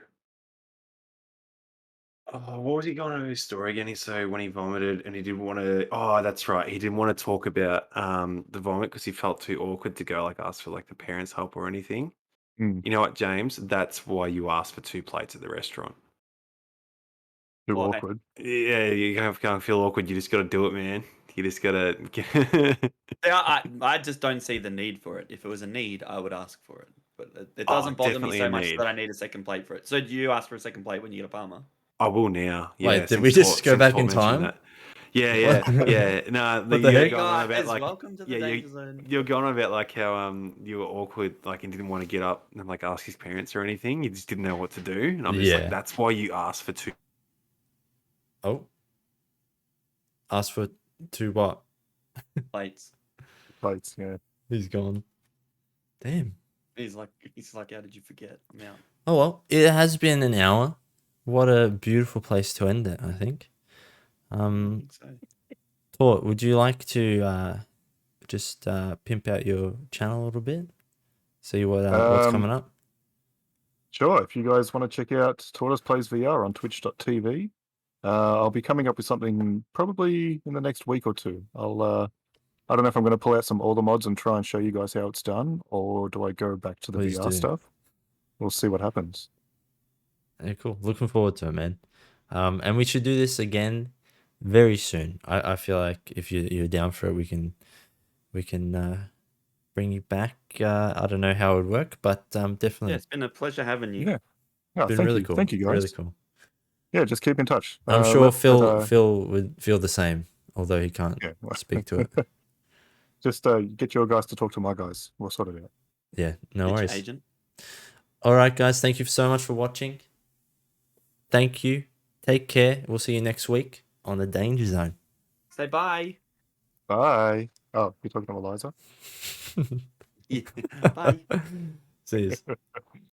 Oh, what was he going over his story again? He said when he vomited and he didn't want to. Oh, that's right. He didn't want to talk about the vomit because he felt too awkward to go like ask for like the parents' help or anything. Hmm. You know what, James? That's why you asked for 2 plates at the restaurant. Too Why? awkward. Yeah, you can't feel awkward. You just got to do it, man. You just got to. Yeah, I just don't see the need for it. If it was a need, I would ask for it. But it Oh, doesn't bother me definitely so a much need. that I need a second plate for it. So do you ask for a second plate when you get a Parma? I will now. Yeah, Wait, did we just go back in time? That. Yeah. No, What the you're heck? going on about Guys, like welcome to the danger zone. you're going on about like how you were awkward, like and didn't want to get up and like ask his parents or anything. You just didn't know what to do, and I'm just Yeah. like, that's why you asked for 2. Oh. Ask for 2 what? Plates. Plates, yeah. He's gone. Damn. He's like, how did you forget? I'm out. Oh well, it has been an hour. What a beautiful place to end it, I think. I think so. Tort, would you like to just pimp out your channel a little bit? See what's coming up? Sure. If you guys want to check out TortoisePlaysVR on twitch.tv, I'll be coming up with something probably in the next week or two. I don't know if I'm going to pull out some older mods and try and show you guys how it's done, or do I go back to the Please VR do. stuff? We'll see what happens. Yeah, cool. Looking forward to it, man. And we should do this again very soon. I feel like if you're down for it, we can bring you back. I don't know how it would work, but definitely. Yeah, it's been a pleasure having you. Yeah. Oh, been thank really you. cool. Thank you, guys. Really cool. Yeah, just keep in touch. I'm sure Phil would feel the same, although he can't Yeah. speak to it. Just get your guys to talk to my guys. We'll sort it out. Yeah, no Pitch worries. agent. All right, guys. Thank you so much for watching. Thank you. Take care. We'll see you next week on the Danger Zone. Say bye. Bye. Oh, you're talking to Eliza? Yeah. Bye. See you.